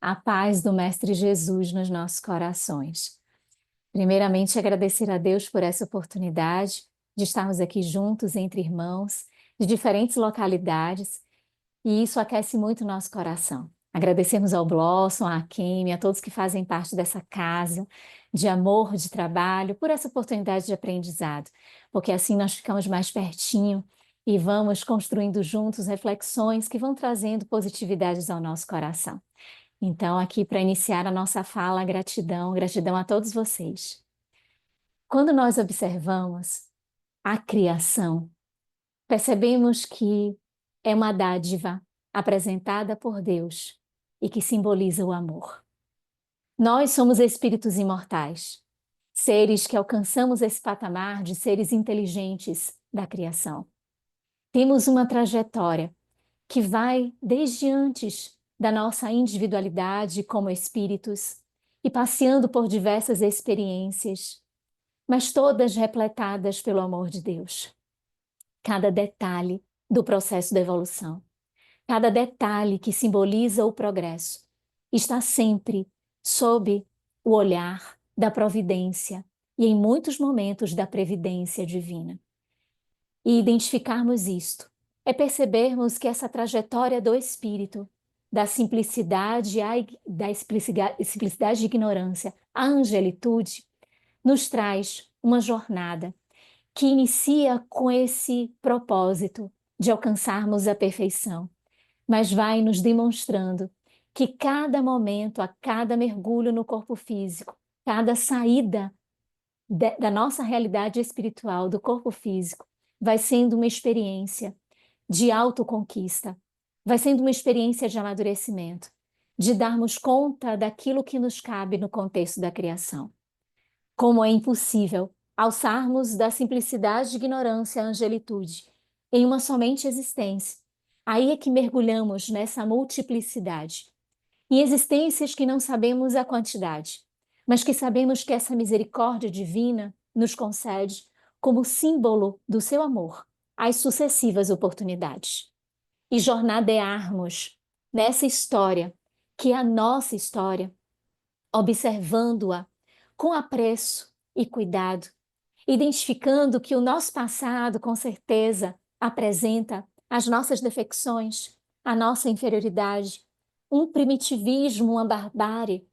A paz do Mestre Jesus nos nossos corações. Primeiramente, agradecer a Deus por essa oportunidade de estarmos aqui juntos entre irmãos de diferentes localidades, e isso aquece muito o nosso coração. Agradecemos ao Blossom, à Kemi, a todos que fazem parte dessa casa de amor, de trabalho, por essa oportunidade de aprendizado, porque assim nós ficamos mais pertinho e vamos construindo juntos reflexões que vão trazendo positividades ao nosso coração. Então, aqui para iniciar a nossa fala, gratidão, gratidão a todos vocês. Quando nós observamos a criação, percebemos que é uma dádiva apresentada por Deus e que simboliza o amor. Nós somos espíritos imortais, seres que alcançamos esse patamar de seres inteligentes da criação. Temos uma trajetória que vai desde antes da nossa individualidade como espíritos e passeando por diversas experiências, mas todas repletadas pelo amor de Deus. Cada detalhe do processo da evolução, cada detalhe que simboliza o progresso, está sempre sob o olhar da providência e, em muitos momentos, da previdência divina. E identificarmos isto é percebermos que essa trajetória do espírito, da simplicidade da simplicidade de ignorância à angelitude, nos traz uma jornada que inicia com esse propósito de alcançarmos a perfeição, mas vai nos demonstrando que cada momento, a cada mergulho no corpo físico, cada saída da nossa realidade espiritual, do corpo físico, vai sendo uma experiência de autoconquista, vai sendo uma experiência de amadurecimento, de darmos conta daquilo que nos cabe no contexto da criação. Como é impossível alçarmos da simplicidade de ignorância à angelitude em uma somente existência. Aí é que mergulhamos nessa multiplicidade, em existências que não sabemos a quantidade, mas que sabemos que essa misericórdia divina nos concede como símbolo do seu amor as sucessivas oportunidades. E jornadearmos nessa história, que é a nossa história, observando-a com apreço e cuidado, identificando que o nosso passado, com certeza, apresenta as nossas defecções, a nossa inferioridade, um primitivismo, uma barbárie,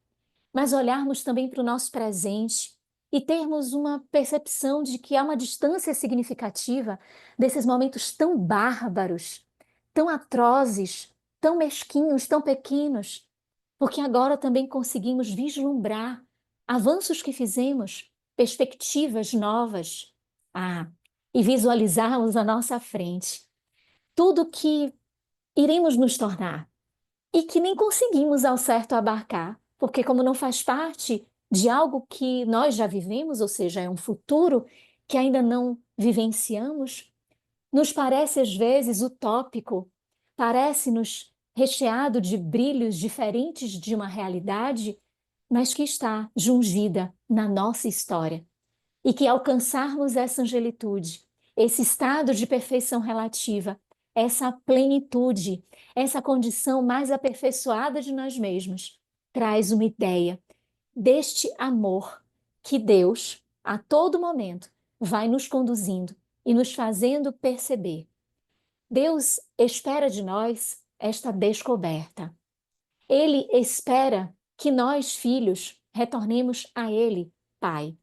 mas olharmos também para o nosso presente e termos uma percepção de que há uma distância significativa desses momentos tão bárbaros, tão atrozes, tão mesquinhos, tão pequenos, porque agora também conseguimos vislumbrar avanços que fizemos, perspectivas novas, e visualizarmos à nossa frente tudo que iremos nos tornar e que nem conseguimos ao certo abarcar, porque como não faz parte de algo que nós já vivemos, ou seja, é um futuro que ainda não vivenciamos, nos parece às vezes utópico, parece-nos recheado de brilhos diferentes de uma realidade, mas que está jungida na nossa história. E que alcançarmos essa angelitude, esse estado de perfeição relativa, essa plenitude, essa condição mais aperfeiçoada de nós mesmos, traz uma ideia deste amor que Deus, a todo momento, vai nos conduzindo e nos fazendo perceber. Deus espera de nós esta descoberta. Ele espera que nós, filhos, retornemos a Ele, Pai.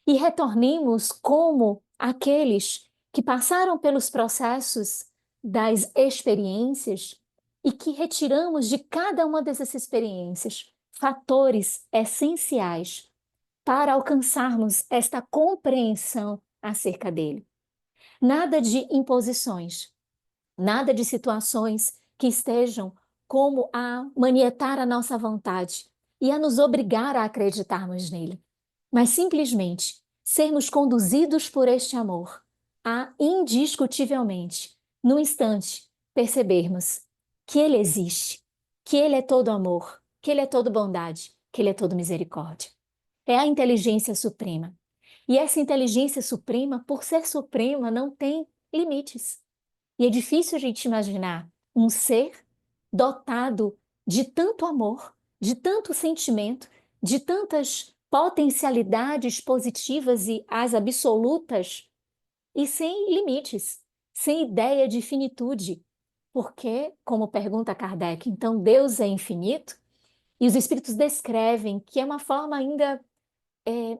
E retornemos como aqueles que passaram pelos processos das experiências e que retiramos de cada uma dessas experiências fatores essenciais para alcançarmos esta compreensão acerca dele. Nada de imposições, nada de situações que estejam como a manietar a nossa vontade e a nos obrigar a acreditarmos nele, mas simplesmente sermos conduzidos por este amor a indiscutivelmente, no instante, percebermos que ele existe, que ele é todo amor, que ele é todo bondade, que ele é todo misericórdia. É a inteligência suprema. E essa inteligência suprema, por ser suprema, não tem limites. E é difícil a gente imaginar um ser dotado de tanto amor, de tanto sentimento, de tantas potencialidades positivas e as absolutas, e sem limites, sem ideia de finitude. Porque, como pergunta Kardec, então Deus é infinito? E os espíritos descrevem que é uma forma ainda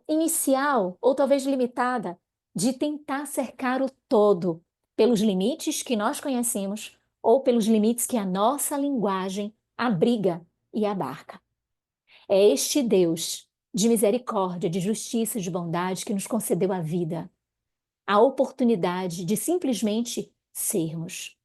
inicial, ou talvez limitada, de tentar cercar o todo pelos limites que nós conhecemos ou pelos limites que a nossa linguagem abriga e abarca. É este Deus de misericórdia, de justiça, de bondade que nos concedeu a vida, a oportunidade de simplesmente sermos.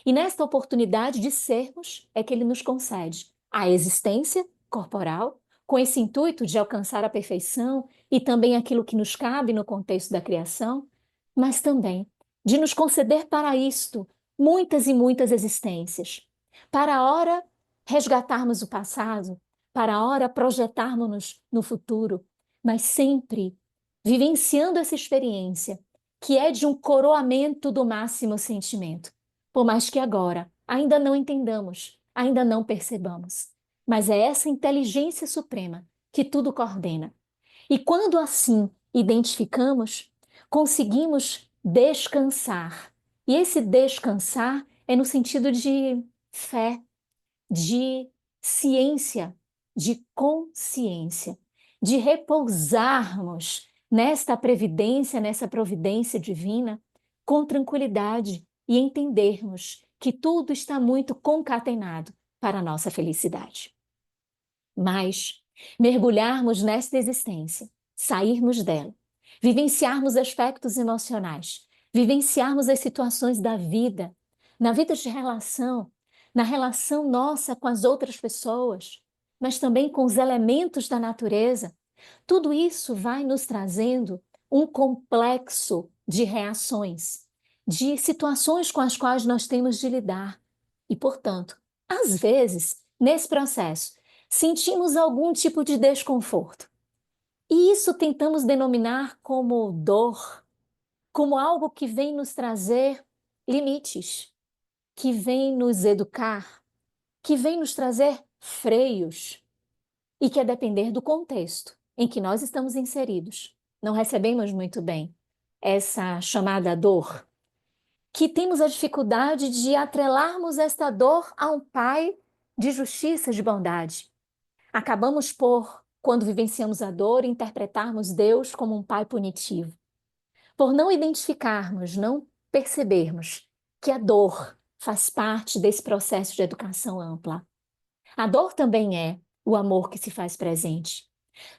E nesta oportunidade de sermos é que ele nos concede a existência corporal, com esse intuito de alcançar a perfeição e também aquilo que nos cabe no contexto da criação, mas também de nos conceder para isto muitas e muitas existências, para a hora resgatarmos o passado, para a hora projetarmos-nos no futuro, mas sempre vivenciando essa experiência que é de um coroamento do máximo sentimento, por mais que agora ainda não entendamos, ainda não percebamos. Mas é essa inteligência suprema que tudo coordena. E quando assim identificamos, conseguimos descansar. E esse descansar é no sentido de fé, de ciência, de consciência, de repousarmos nesta previdência, nessa providência divina, com tranquilidade e entendermos que tudo está muito concatenado para a nossa felicidade. Mas mergulharmos nesta existência, sairmos dela, vivenciarmos aspectos emocionais, vivenciarmos as situações da vida, na vida de relação, na relação nossa com as outras pessoas, mas também com os elementos da natureza, tudo isso vai nos trazendo um complexo de reações, de situações com as quais nós temos de lidar. E, portanto, às vezes, nesse processo, sentimos algum tipo de desconforto. E isso tentamos denominar como dor, como algo que vem nos trazer limites, que vem nos educar, que vem nos trazer freios e que, a depender do contexto em que nós estamos inseridos, não recebemos muito bem essa chamada dor, que temos a dificuldade de atrelarmos esta dor a um Pai de justiça, de bondade. Acabamos por, quando vivenciamos a dor, interpretarmos Deus como um pai punitivo. Por não identificarmos, não percebermos que a dor faz parte desse processo de educação ampla. A dor também é o amor que se faz presente,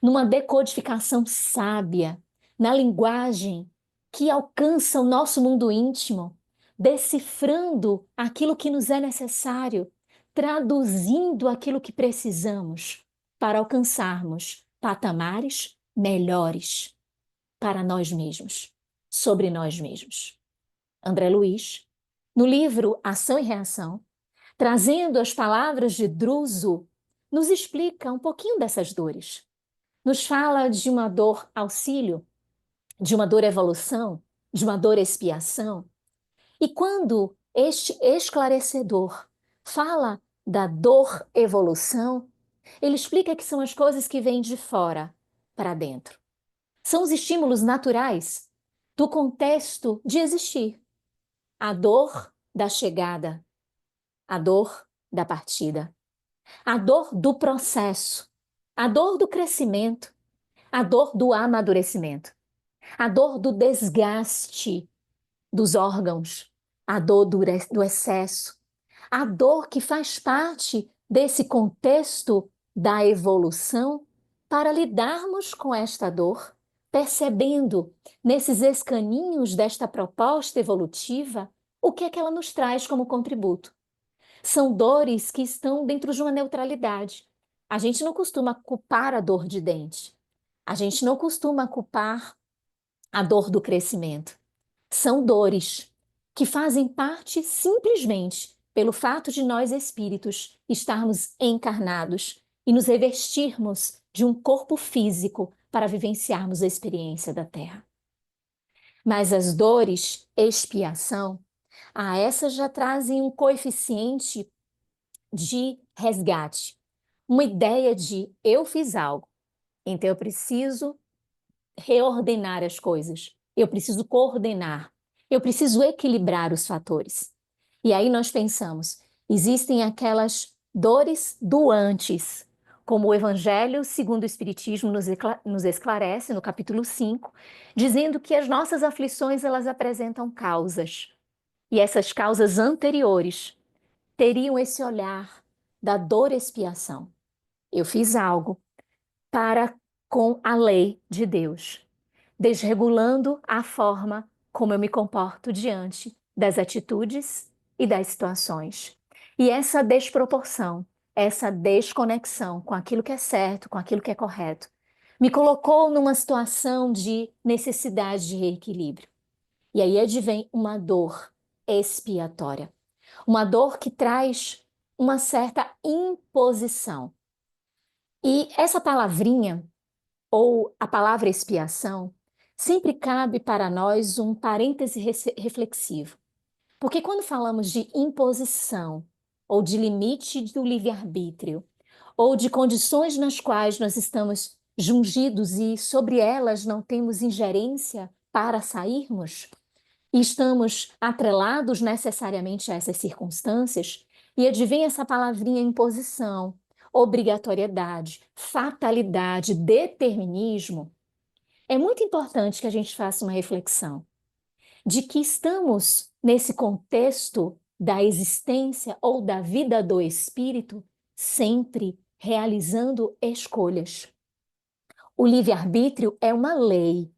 numa decodificação sábia, na linguagem que alcança o nosso mundo íntimo, decifrando aquilo que nos é necessário, traduzindo aquilo que precisamos para alcançarmos patamares melhores para nós mesmos, sobre nós mesmos. André Luiz, no livro Ação e Reação, trazendo as palavras de Druso, nos explica um pouquinho dessas dores. Nos fala de uma dor auxílio, de uma dor evolução, de uma dor expiação. E quando este esclarecedor fala da dor evolução, ele explica que são as coisas que vêm de fora para dentro. São os estímulos naturais do contexto de existir. A dor da chegada, a dor da partida, a dor do processo, a dor do crescimento, a dor do amadurecimento, a dor do desgaste dos órgãos, a dor do excesso, a dor que faz parte desse contexto da evolução para lidarmos com esta dor, percebendo nesses escaninhos desta proposta evolutiva o que é que ela nos traz como contributo. São dores que estão dentro de uma neutralidade. A gente não costuma culpar a dor de dente. A gente não costuma culpar a dor do crescimento. São dores que fazem parte simplesmente pelo fato de nós espíritos estarmos encarnados e nos revestirmos de um corpo físico para vivenciarmos a experiência da Terra. Mas as dores expiação, essas já trazem um coeficiente de resgate, uma ideia de eu fiz algo, então eu preciso reordenar as coisas, eu preciso coordenar, eu preciso equilibrar os fatores. E aí nós pensamos, existem aquelas dores do antes, como o Evangelho segundo o Espiritismo nos esclarece no capítulo 5, dizendo que as nossas aflições elas apresentam causas. E essas causas anteriores teriam esse olhar da dor-expiação. Eu fiz algo para com a lei de Deus, desregulando a forma como eu me comporto diante das atitudes e das situações. E essa desproporção, essa desconexão com aquilo que é certo, com aquilo que é correto, me colocou numa situação de necessidade de reequilíbrio. E aí advém uma dor expiatória, uma dor que traz uma certa imposição. E essa palavrinha, ou a palavra expiação, sempre cabe para nós um parêntese reflexivo. Porque quando falamos de imposição, ou de limite do livre-arbítrio, ou de condições nas quais nós estamos jungidos e sobre elas não temos ingerência para sairmos, e estamos atrelados necessariamente a essas circunstâncias, e advém essa palavrinha imposição, obrigatoriedade, fatalidade, determinismo, é muito importante que a gente faça uma reflexão de que estamos nesse contexto da existência ou da vida do espírito sempre realizando escolhas. O livre-arbítrio é uma lei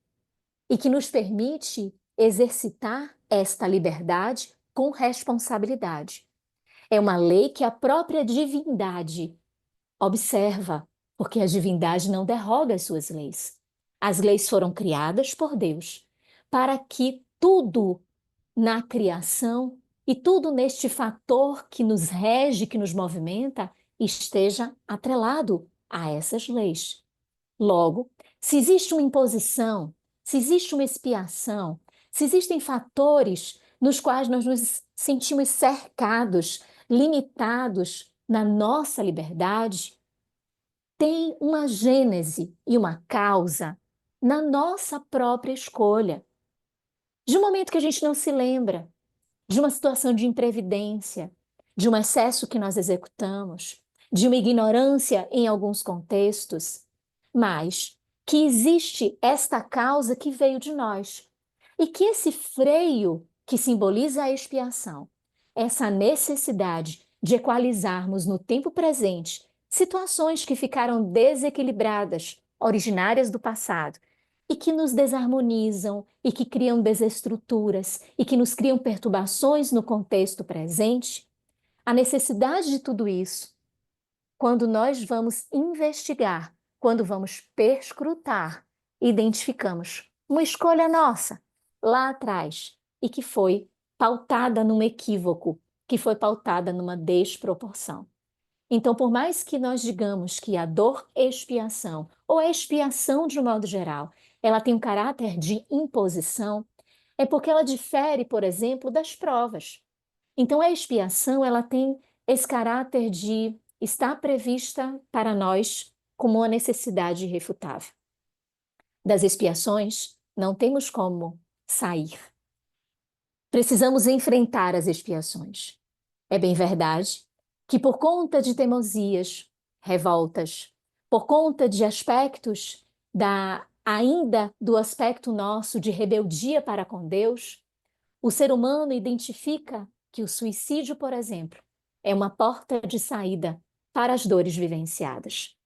e que nos permite exercitar esta liberdade com responsabilidade. É uma lei que a própria divindade observa, porque a divindade não derroga as suas leis. As leis foram criadas por Deus para que tudo na criação e tudo neste fator que nos rege, que nos movimenta, esteja atrelado a essas leis. Logo, se existe uma imposição, se existe uma expiação, se existem fatores nos quais nós nos sentimos cercados, limitados na nossa liberdade, tem uma gênese e uma causa na nossa própria escolha. De um momento que a gente não se lembra, de uma situação de imprevidência, de um excesso que nós executamos, de uma ignorância em alguns contextos, mas que existe esta causa que veio de nós e que esse freio que simboliza a expiação, essa necessidade de equalizarmos no tempo presente situações que ficaram desequilibradas, originárias do passado, e que nos desarmonizam e que criam desestruturas e que nos criam perturbações no contexto presente, a necessidade de tudo isso, quando nós vamos investigar, quando vamos perscrutar, identificamos uma escolha nossa lá atrás e que foi pautada num equívoco, que foi pautada numa desproporção. Então, por mais que nós digamos que a dor-expiação, ou a expiação de um modo geral, ela tem um caráter de imposição, é porque ela difere, por exemplo, das provas. Então, a expiação, ela tem esse caráter de estar prevista para nós como uma necessidade irrefutável. Das expiações, não temos como sair. Precisamos enfrentar as expiações. É bem verdade que por conta de teimosias, revoltas, por conta de aspectos ainda do aspecto nosso de rebeldia para com Deus, o ser humano identifica que o suicídio, por exemplo, é uma porta de saída para as dores vivenciadas.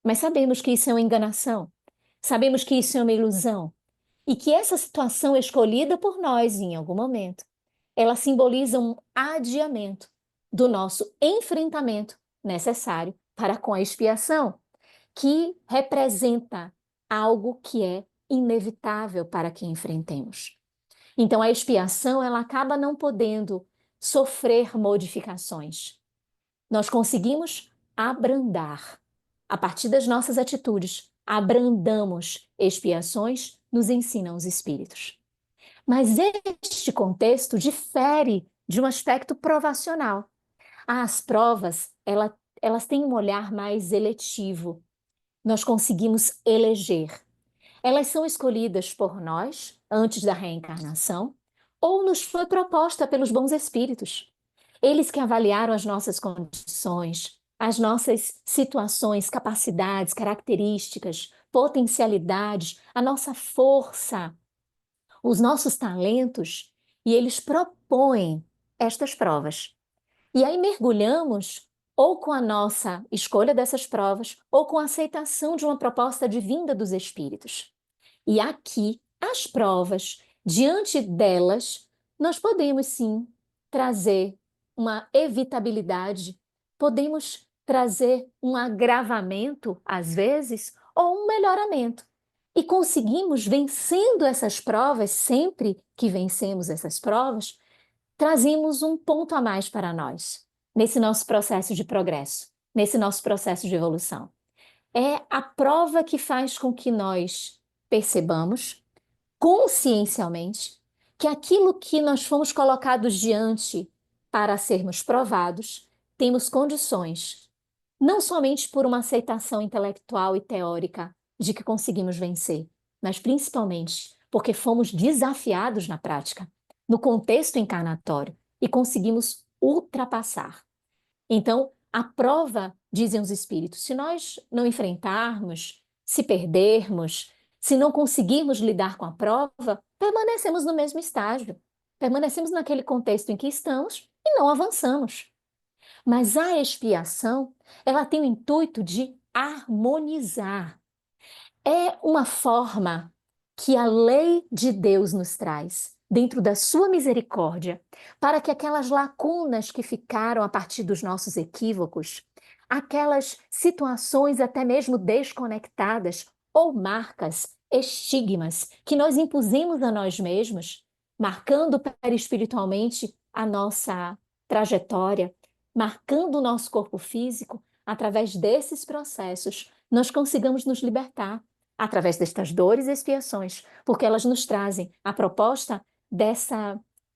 Mas sabemos que isso é uma enganação, sabemos que isso é uma ilusão e que essa situação escolhida por nós em algum momento, ela simboliza um adiamento do nosso enfrentamento necessário para com a expiação, que representa algo que é inevitável para que enfrentemos. Então, a expiação, ela acaba não podendo sofrer modificações. Nós conseguimos abrandar. A partir das nossas atitudes, abrandamos expiações, nos ensinam os espíritos. Mas este contexto difere de um aspecto provacional. As provas, elas têm um olhar mais eletivo. Nós conseguimos eleger. Elas são escolhidas por nós antes da reencarnação ou nos foi proposta pelos bons espíritos. Eles que avaliaram as nossas condições, as nossas situações, capacidades, características, potencialidades, a nossa força, os nossos talentos, e eles propõem estas provas. E aí mergulhamos ou com a nossa escolha dessas provas, ou com a aceitação de uma proposta de vinda dos espíritos. E aqui, as provas, diante delas, nós podemos sim trazer uma evitabilidade, podemos trazer um agravamento, às vezes, ou um melhoramento. E conseguimos, vencendo essas provas, sempre que vencemos essas provas, trazemos um ponto a mais para nós, nesse nosso processo de progresso, nesse nosso processo de evolução. É a prova que faz com que nós percebamos consciencialmente que aquilo que nós fomos colocados diante para sermos provados, temos condições, não somente por uma aceitação intelectual e teórica de que conseguimos vencer, mas principalmente porque fomos desafiados na prática, no contexto encarnatório, e conseguimos ultrapassar. Então, a prova, dizem os espíritos, se nós não enfrentarmos, se perdermos, se não conseguirmos lidar com a prova, permanecemos no mesmo estágio, permanecemos naquele contexto em que estamos e não avançamos. Mas a expiação, ela tem o intuito de harmonizar. É uma forma que a lei de Deus nos traz, dentro da sua misericórdia, para que aquelas lacunas que ficaram a partir dos nossos equívocos, aquelas situações até mesmo desconectadas ou marcas, estigmas que nós impusemos a nós mesmos, marcando perispiritualmente a nossa trajetória, marcando o nosso corpo físico, através desses processos, nós consigamos nos libertar através destas dores e expiações, porque elas nos trazem a proposta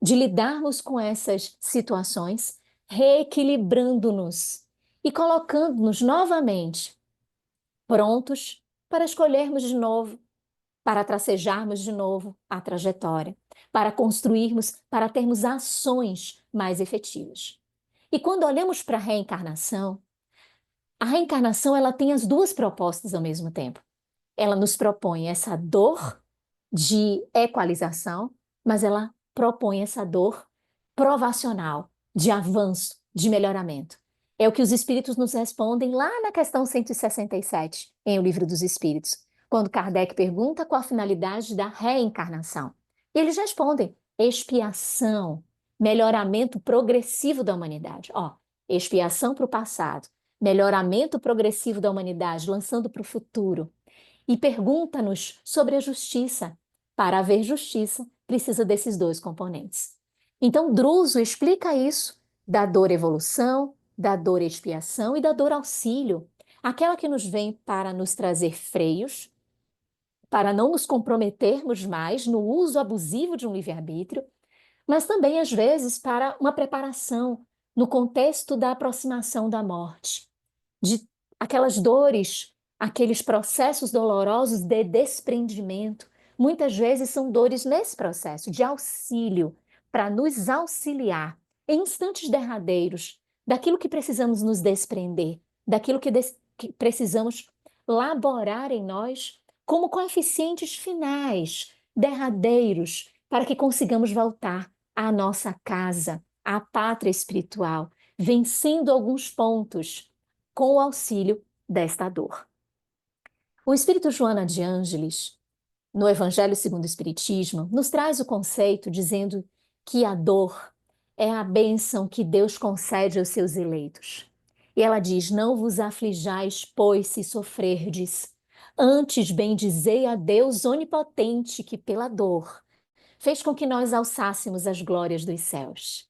de lidarmos com essas situações, reequilibrando-nos e colocando-nos novamente prontos para escolhermos de novo, para tracejarmos de novo a trajetória, para construirmos, para termos ações mais efetivas. E quando olhamos para a reencarnação ela tem as duas propostas ao mesmo tempo. Ela nos propõe essa dor de equalização, mas ela propõe essa dor provacional, de avanço, de melhoramento. É o que os espíritos nos respondem lá na questão 167, em O Livro dos Espíritos, quando Kardec pergunta qual a finalidade da reencarnação. E eles respondem: expiação, melhoramento progressivo da humanidade. Ó, expiação para o passado, melhoramento progressivo da humanidade, lançando para o futuro. E pergunta-nos sobre a justiça. Para haver justiça, precisa desses dois componentes. Então, Druso explica isso da dor evolução, da dor expiação e da dor auxílio, aquela que nos vem para nos trazer freios, para não nos comprometermos mais no uso abusivo de um livre-arbítrio, mas também, às vezes, para uma preparação no contexto da aproximação da morte, de aquelas dores, aqueles processos dolorosos de desprendimento. Muitas vezes são dores nesse processo de auxílio, para nos auxiliar em instantes derradeiros daquilo que precisamos nos desprender, daquilo que precisamos laborar em nós como coeficientes finais, derradeiros, para que consigamos voltar à nossa casa, à pátria espiritual, vencendo alguns pontos com o auxílio desta dor. O Espírito Joana de Ângeles, no Evangelho segundo o Espiritismo, nos traz o conceito dizendo que a dor é a bênção que Deus concede aos seus eleitos. E ela diz: não vos aflijais, pois, se sofrerdes. Antes bendizei a Deus onipotente, que pela dor fez com que nós alçássemos as glórias dos céus.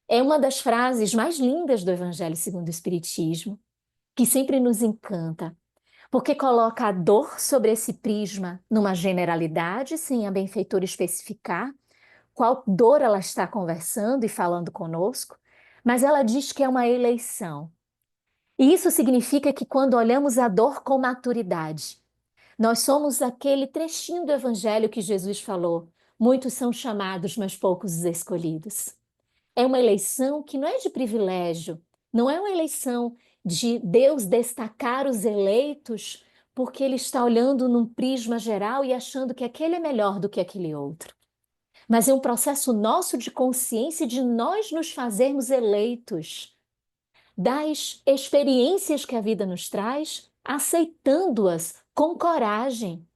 É uma das frases mais lindas do Evangelho segundo o Espiritismo, que sempre nos encanta, porque coloca a dor sobre esse prisma numa generalidade, sem a benfeitora especificar qual dor ela está conversando e falando conosco, mas ela diz que é uma eleição. E isso significa que quando olhamos a dor com maturidade, nós somos aquele trechinho do evangelho que Jesus falou: muitos são chamados, mas poucos os escolhidos. É uma eleição que não é de privilégio, não é uma eleição de Deus destacar os eleitos porque ele está olhando num prisma geral e achando que aquele é melhor do que aquele outro. Mas é um processo nosso de consciência de nós nos fazermos eleitos das experiências que a vida nos traz, aceitando-as com coragem.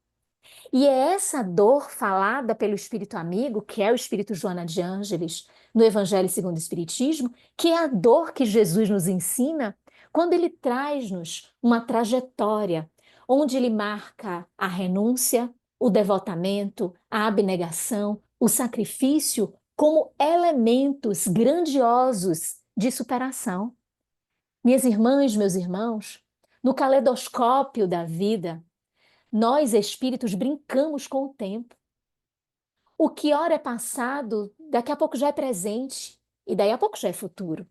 E é essa dor falada pelo Espírito amigo, que é o Espírito Joana de Ângeles, no Evangelho segundo o Espiritismo, que é a dor que Jesus nos ensina quando ele traz-nos uma trajetória onde ele marca a renúncia, o devotamento, a abnegação, o sacrifício como elementos grandiosos de superação. Minhas irmãs, meus irmãos, no caleidoscópio da vida, nós, espíritos, brincamos com o tempo. O que ora é passado, daqui a pouco já é presente, e daí a pouco já é futuro.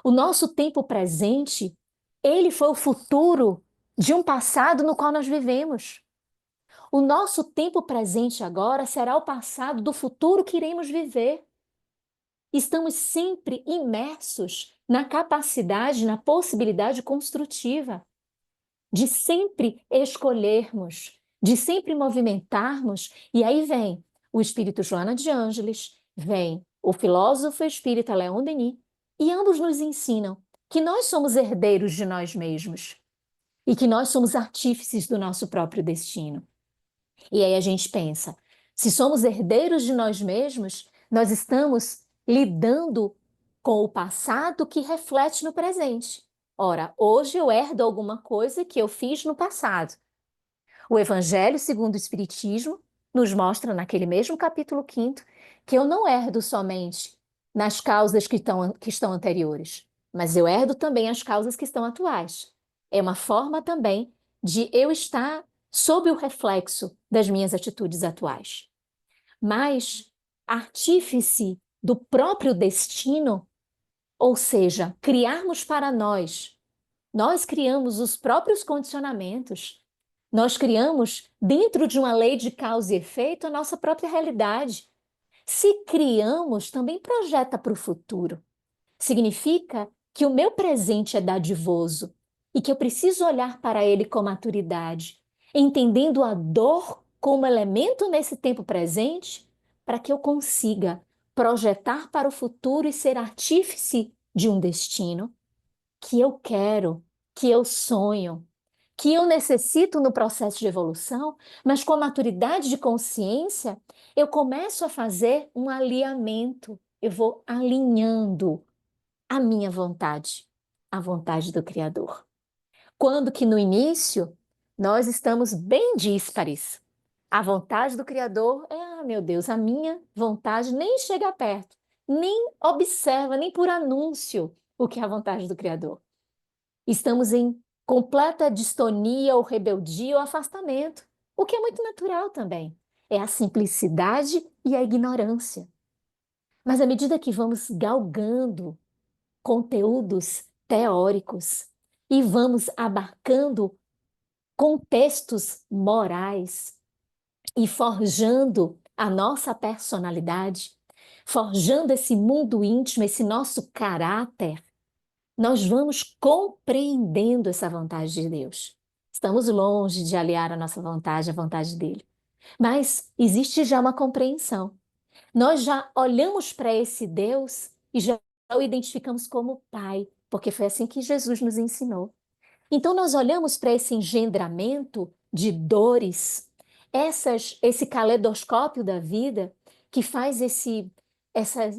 O nosso tempo presente, ele foi o futuro de um passado no qual nós vivemos. O nosso tempo presente agora será o passado do futuro que iremos viver. Estamos sempre imersos na capacidade, na possibilidade construtiva de sempre escolhermos, de sempre movimentarmos, e aí vem o espírito Joana de Ângeles, vem o filósofo espírita Leon Denis, e ambos nos ensinam que nós somos herdeiros de nós mesmos e que nós somos artífices do nosso próprio destino. E aí a gente pensa, se somos herdeiros de nós mesmos, nós estamos lidando com o passado que reflete no presente. Ora, hoje eu herdo alguma coisa que eu fiz no passado. O Evangelho segundo o Espiritismo nos mostra, naquele mesmo capítulo 5º, que eu não herdo somente nas causas que estão anteriores, mas eu herdo também as causas que estão atuais. É uma forma também de eu estar sob o reflexo das minhas atitudes atuais. Mas artífice do próprio destino, ou seja, criarmos para nós criamos os próprios condicionamentos, nós criamos, dentro de uma lei de causa e efeito, a nossa própria realidade. Se criamos, também projeta para o futuro. Significa que o meu presente é dadivoso e que eu preciso olhar para ele com maturidade, entendendo a dor como elemento nesse tempo presente, para que eu consiga projetar para o futuro e ser artífice de um destino que eu quero, que eu sonho, que eu necessito no processo de evolução, mas com a maturidade de consciência, eu começo a fazer um alinhamento, eu vou alinhando a minha vontade, a vontade do Criador. Quando que no início nós estamos bem díspares. A vontade do Criador é, meu Deus, a minha vontade nem chega perto, nem observa, nem por anúncio o que é a vontade do Criador. Estamos em completa distonia ou rebeldia ou afastamento, o que é muito natural também. É a simplicidade e a ignorância. Mas à medida que vamos galgando conteúdos teóricos e vamos abarcando contextos morais e forjando a nossa personalidade, forjando esse mundo íntimo, esse nosso caráter, nós vamos compreendendo essa vontade de Deus. Estamos longe de aliar a nossa vontade à vontade dele, mas existe já uma compreensão. Nós já olhamos para esse Deus e já o identificamos como Pai, porque foi assim que Jesus nos ensinou. Então, nós olhamos para esse engendramento de dores, esse caleidoscópio da vida que faz essa,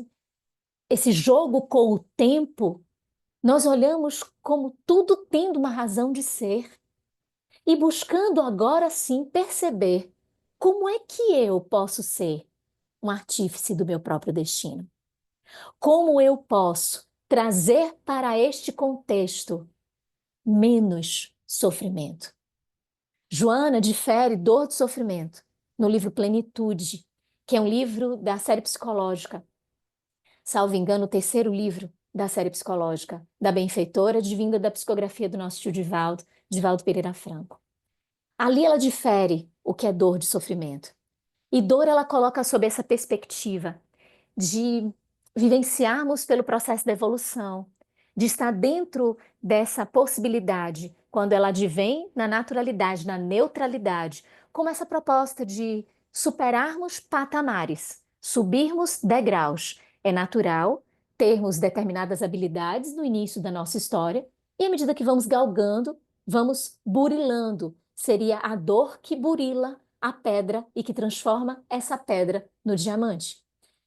esse jogo com o tempo. Nós olhamos como tudo tendo uma razão de ser e buscando agora sim perceber como é que eu posso ser um artífice do meu próprio destino. Como eu posso trazer para este contexto menos sofrimento. Joana difere dor de sofrimento no livro Plenitude, que é um livro da série psicológica, salvo engano, o terceiro livro da série psicológica da Benfeitora, advinda da psicografia do nosso tio Divaldo Pereira Franco. Ali ela difere o que é dor de sofrimento. E dor ela coloca sob essa perspectiva de vivenciarmos pelo processo da evolução, de estar dentro dessa possibilidade, quando ela advém na naturalidade, na neutralidade, como essa proposta de superarmos patamares, subirmos degraus. É natural termos determinadas habilidades no início da nossa história, e à medida que vamos galgando, vamos burilando. Seria a dor que burila a pedra e que transforma essa pedra no diamante.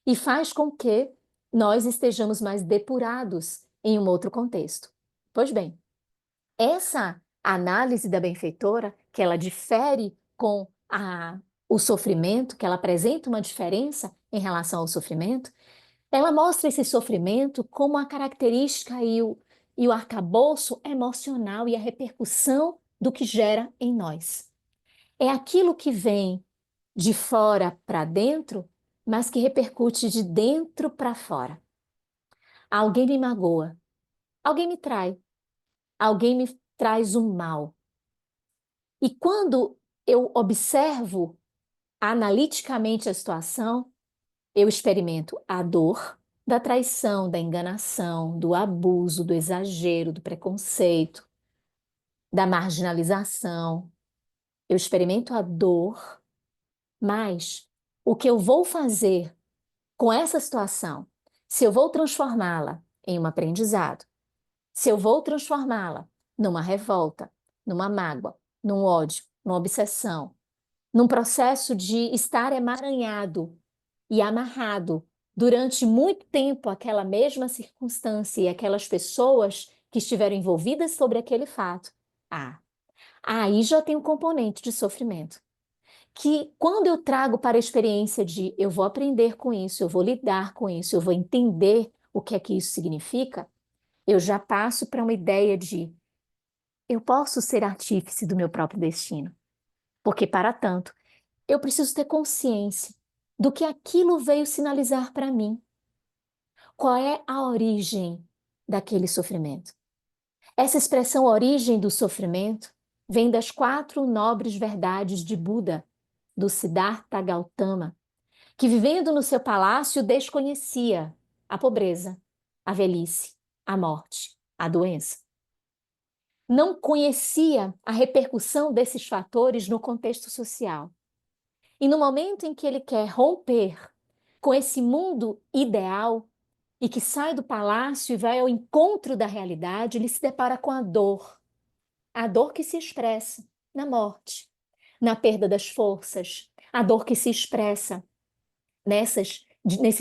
E faz com que nós estejamos mais depurados em um outro contexto. Pois bem, essa análise da benfeitora, que ela difere com o sofrimento, que ela apresenta uma diferença em relação ao sofrimento, ela mostra esse sofrimento como a característica e o arcabouço emocional e a repercussão do que gera em nós. É aquilo que vem de fora para dentro, mas que repercute de dentro para fora. Alguém me magoa, alguém me trai, alguém me traz um mal. E quando eu observo analiticamente a situação, eu experimento a dor da traição, da enganação, do abuso, do exagero, do preconceito, da marginalização. Eu experimento a dor, mas o que eu vou fazer com essa situação, se eu vou transformá-la em um aprendizado, se eu vou transformá-la numa revolta, numa mágoa, num ódio, numa obsessão, num processo de estar emaranhado e amarrado durante muito tempo aquela mesma circunstância e aquelas pessoas que estiveram envolvidas sobre aquele fato, aí já tem um componente de sofrimento. Que quando eu trago para a experiência de eu vou aprender com isso, eu vou lidar com isso, eu vou entender o que é que isso significa, eu já passo para uma ideia de eu posso ser artífice do meu próprio destino. Porque, para tanto, eu preciso ter consciência do que aquilo veio sinalizar para mim. Qual é a origem daquele sofrimento? Essa expressão origem do sofrimento vem das 4 nobres verdades de Buda, do Siddhartha Gautama, que vivendo no seu palácio desconhecia a pobreza, a velhice, a morte, a doença. Não conhecia a repercussão desses fatores no contexto social. E no momento em que ele quer romper com esse mundo ideal e que sai do palácio e vai ao encontro da realidade, ele se depara com a dor que se expressa na morte, na perda das forças, a dor que se expressa nesses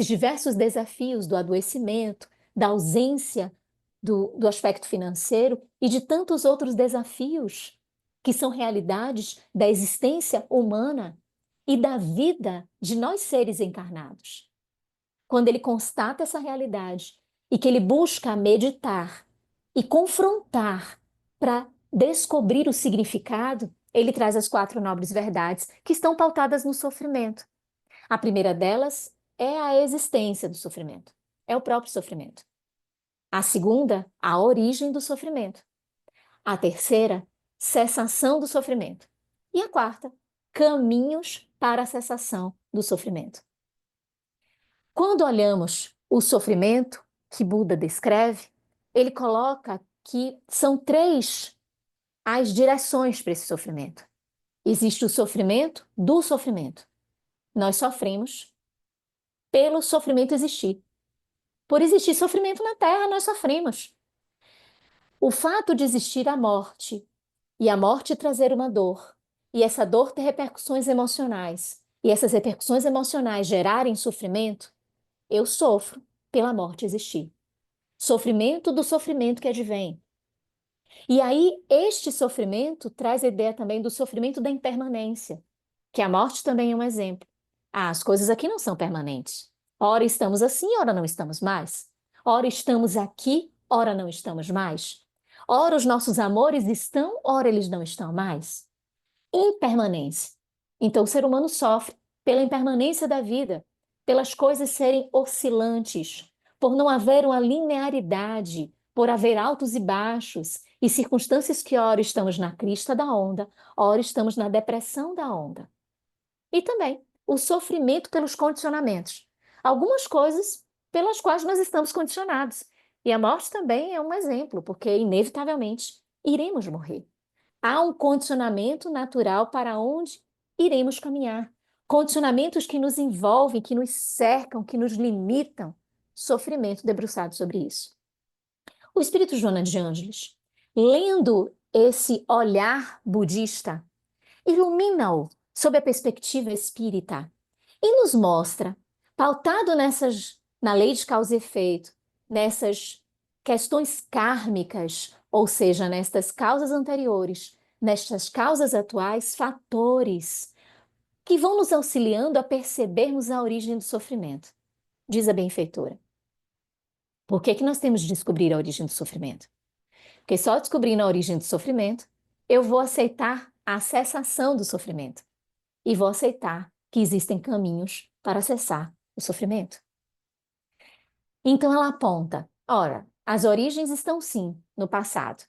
diversos desafios do adoecimento, da ausência do aspecto financeiro e de tantos outros desafios que são realidades da existência humana e da vida de nós seres encarnados. Quando ele constata essa realidade e que ele busca meditar e confrontar para descobrir o significado, ele traz as 4 nobres verdades que estão pautadas no sofrimento. A primeira delas é a existência do sofrimento, é o próprio sofrimento. A segunda, a origem do sofrimento. A terceira, cessação do sofrimento. E a quarta, caminhos para a cessação do sofrimento. Quando olhamos o sofrimento que Buda descreve, ele coloca que são 3 as direções para esse sofrimento. Existe o sofrimento do sofrimento. Nós sofremos pelo sofrimento existir. Por existir sofrimento na Terra, nós sofremos. O fato de existir a morte, e a morte trazer uma dor, e essa dor ter repercussões emocionais, e essas repercussões emocionais gerarem sofrimento, eu sofro pela morte existir. Sofrimento do sofrimento que advém. E aí, este sofrimento traz a ideia também do sofrimento da impermanência, que a morte também é um exemplo. As coisas aqui não são permanentes. Ora estamos assim, ora não estamos mais. Ora estamos aqui, ora não estamos mais. Ora os nossos amores estão, ora eles não estão mais. Impermanência. Então o ser humano sofre pela impermanência da vida, pelas coisas serem oscilantes, por não haver uma linearidade, por haver altos e baixos, e circunstâncias que ora estamos na crista da onda, ora estamos na depressão da onda. E também o sofrimento pelos condicionamentos. Algumas coisas pelas quais nós estamos condicionados. E a morte também é um exemplo, porque inevitavelmente iremos morrer. Há um condicionamento natural para onde iremos caminhar. Condicionamentos que nos envolvem, que nos cercam, que nos limitam. Sofrimento debruçado sobre isso. O espírito Joana de Ângeles, lendo esse olhar budista, ilumina-o sob a perspectiva espírita e nos mostra, pautado na lei de causa e efeito, nessas questões kármicas, ou seja, nestas causas anteriores, nestas causas atuais, fatores que vão nos auxiliando a percebermos a origem do sofrimento. Diz a benfeitora. Por que nós temos de descobrir a origem do sofrimento? Porque só descobrindo a origem do sofrimento, eu vou aceitar a cessação do sofrimento. E vou aceitar que existem caminhos para cessar o sofrimento. Então ela aponta, ora, as origens estão sim no passado.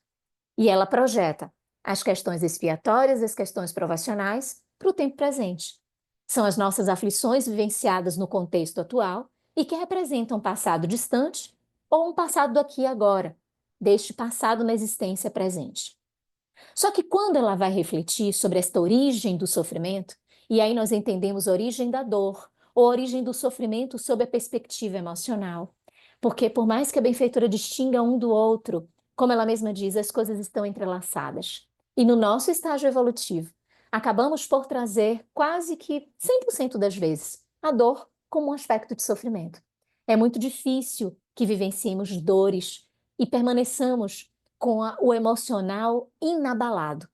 E ela projeta as questões expiatórias, as questões provacionais para o tempo presente. São as nossas aflições vivenciadas no contexto atual e que representam um passado distante ou um passado do aqui e agora, deste passado na existência presente. Só que quando ela vai refletir sobre esta origem do sofrimento, e aí nós entendemos a origem da dor, ou a origem do sofrimento sob a perspectiva emocional, porque por mais que a benfeitora distinga um do outro, como ela mesma diz, as coisas estão entrelaçadas. E no nosso estágio evolutivo, acabamos por trazer quase que 100% das vezes a dor como um aspecto de sofrimento. É muito difícil que vivenciemos dores e permaneçamos com o emocional inabalado.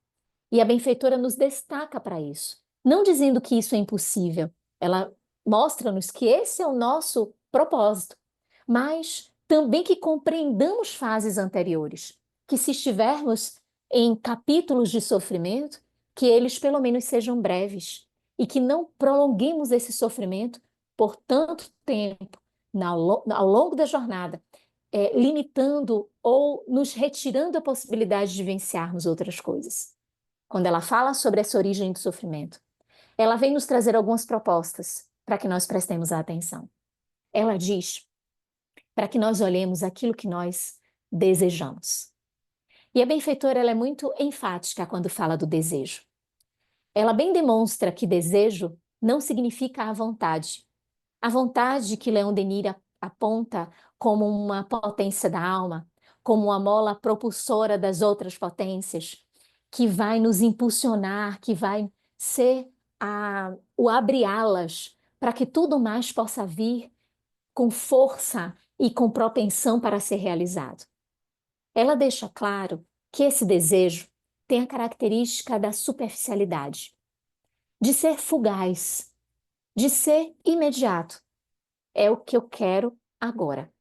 E a benfeitora nos destaca para isso. Não dizendo que isso é impossível, ela mostra-nos que esse é o nosso propósito, mas também que compreendamos fases anteriores, que se estivermos em capítulos de sofrimento, que eles pelo menos sejam breves e que não prolonguemos esse sofrimento por tanto tempo ao longo da jornada, limitando ou nos retirando a possibilidade de vivenciarmos outras coisas. Quando ela fala sobre essa origem do sofrimento, ela vem nos trazer algumas propostas para que nós prestemos atenção. Ela diz para que nós olhemos aquilo que nós desejamos. E a benfeitora ela é muito enfática quando fala do desejo. Ela bem demonstra que desejo não significa a vontade. A vontade que Leon Denis aponta como uma potência da alma, como uma mola propulsora das outras potências, que vai nos impulsionar, que vai ser o abre-alas para que tudo mais possa vir com força e com propensão para ser realizado. Ela deixa claro que esse desejo tem a característica da superficialidade, de ser fugaz, de ser imediato. É o que eu quero agora.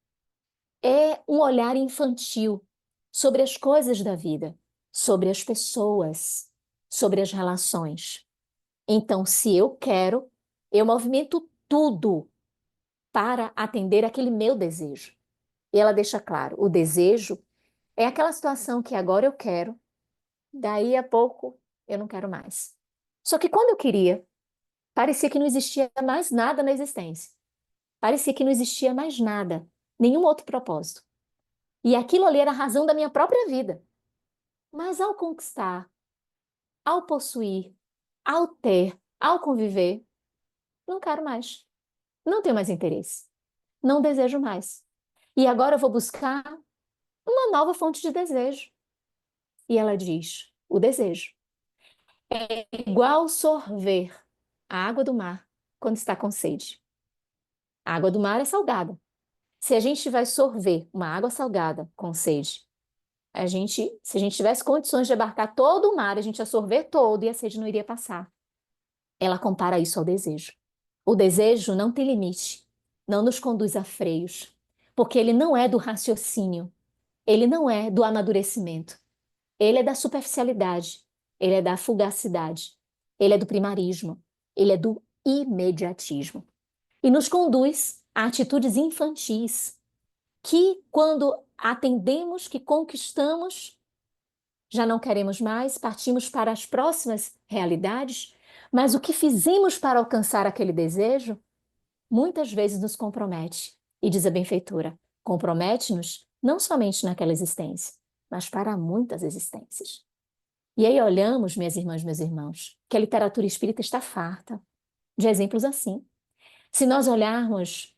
É um olhar infantil sobre as coisas da vida, sobre as pessoas, sobre as relações. Então, se eu quero, eu movimento tudo para atender aquele meu desejo. E ela deixa claro, o desejo é aquela situação que agora eu quero, daí a pouco eu não quero mais. Só que quando eu queria, parecia que não existia mais nada na existência. Parecia que não existia mais nada, nenhum outro propósito. E aquilo ali era a razão da minha própria vida. Mas ao conquistar, ao possuir, ao ter, ao conviver, não quero mais. Não tenho mais interesse. Não desejo mais. E agora eu vou buscar uma nova fonte de desejo. E ela diz: o desejo é igual sorver a água do mar quando está com sede. A água do mar é salgada. Se a gente vai sorver uma água salgada com sede, se a gente tivesse condições de abarcar todo o mar, a gente ia sorver todo e a sede não iria passar. Ela compara isso ao desejo. O desejo não tem limite, não nos conduz a freios, porque ele não é do raciocínio, ele não é do amadurecimento, ele é da superficialidade, ele é da fugacidade, ele é do primarismo, ele é do imediatismo. E nos conduz a atitudes infantis, que quando atendemos, que conquistamos, já não queremos mais, partimos para as próximas realidades, mas o que fizemos para alcançar aquele desejo, muitas vezes nos compromete. E diz a benfeitora, compromete-nos não somente naquela existência, mas para muitas existências. E aí olhamos, minhas irmãs, meus irmãos, que a literatura espírita está farta de exemplos assim. Se nós olharmos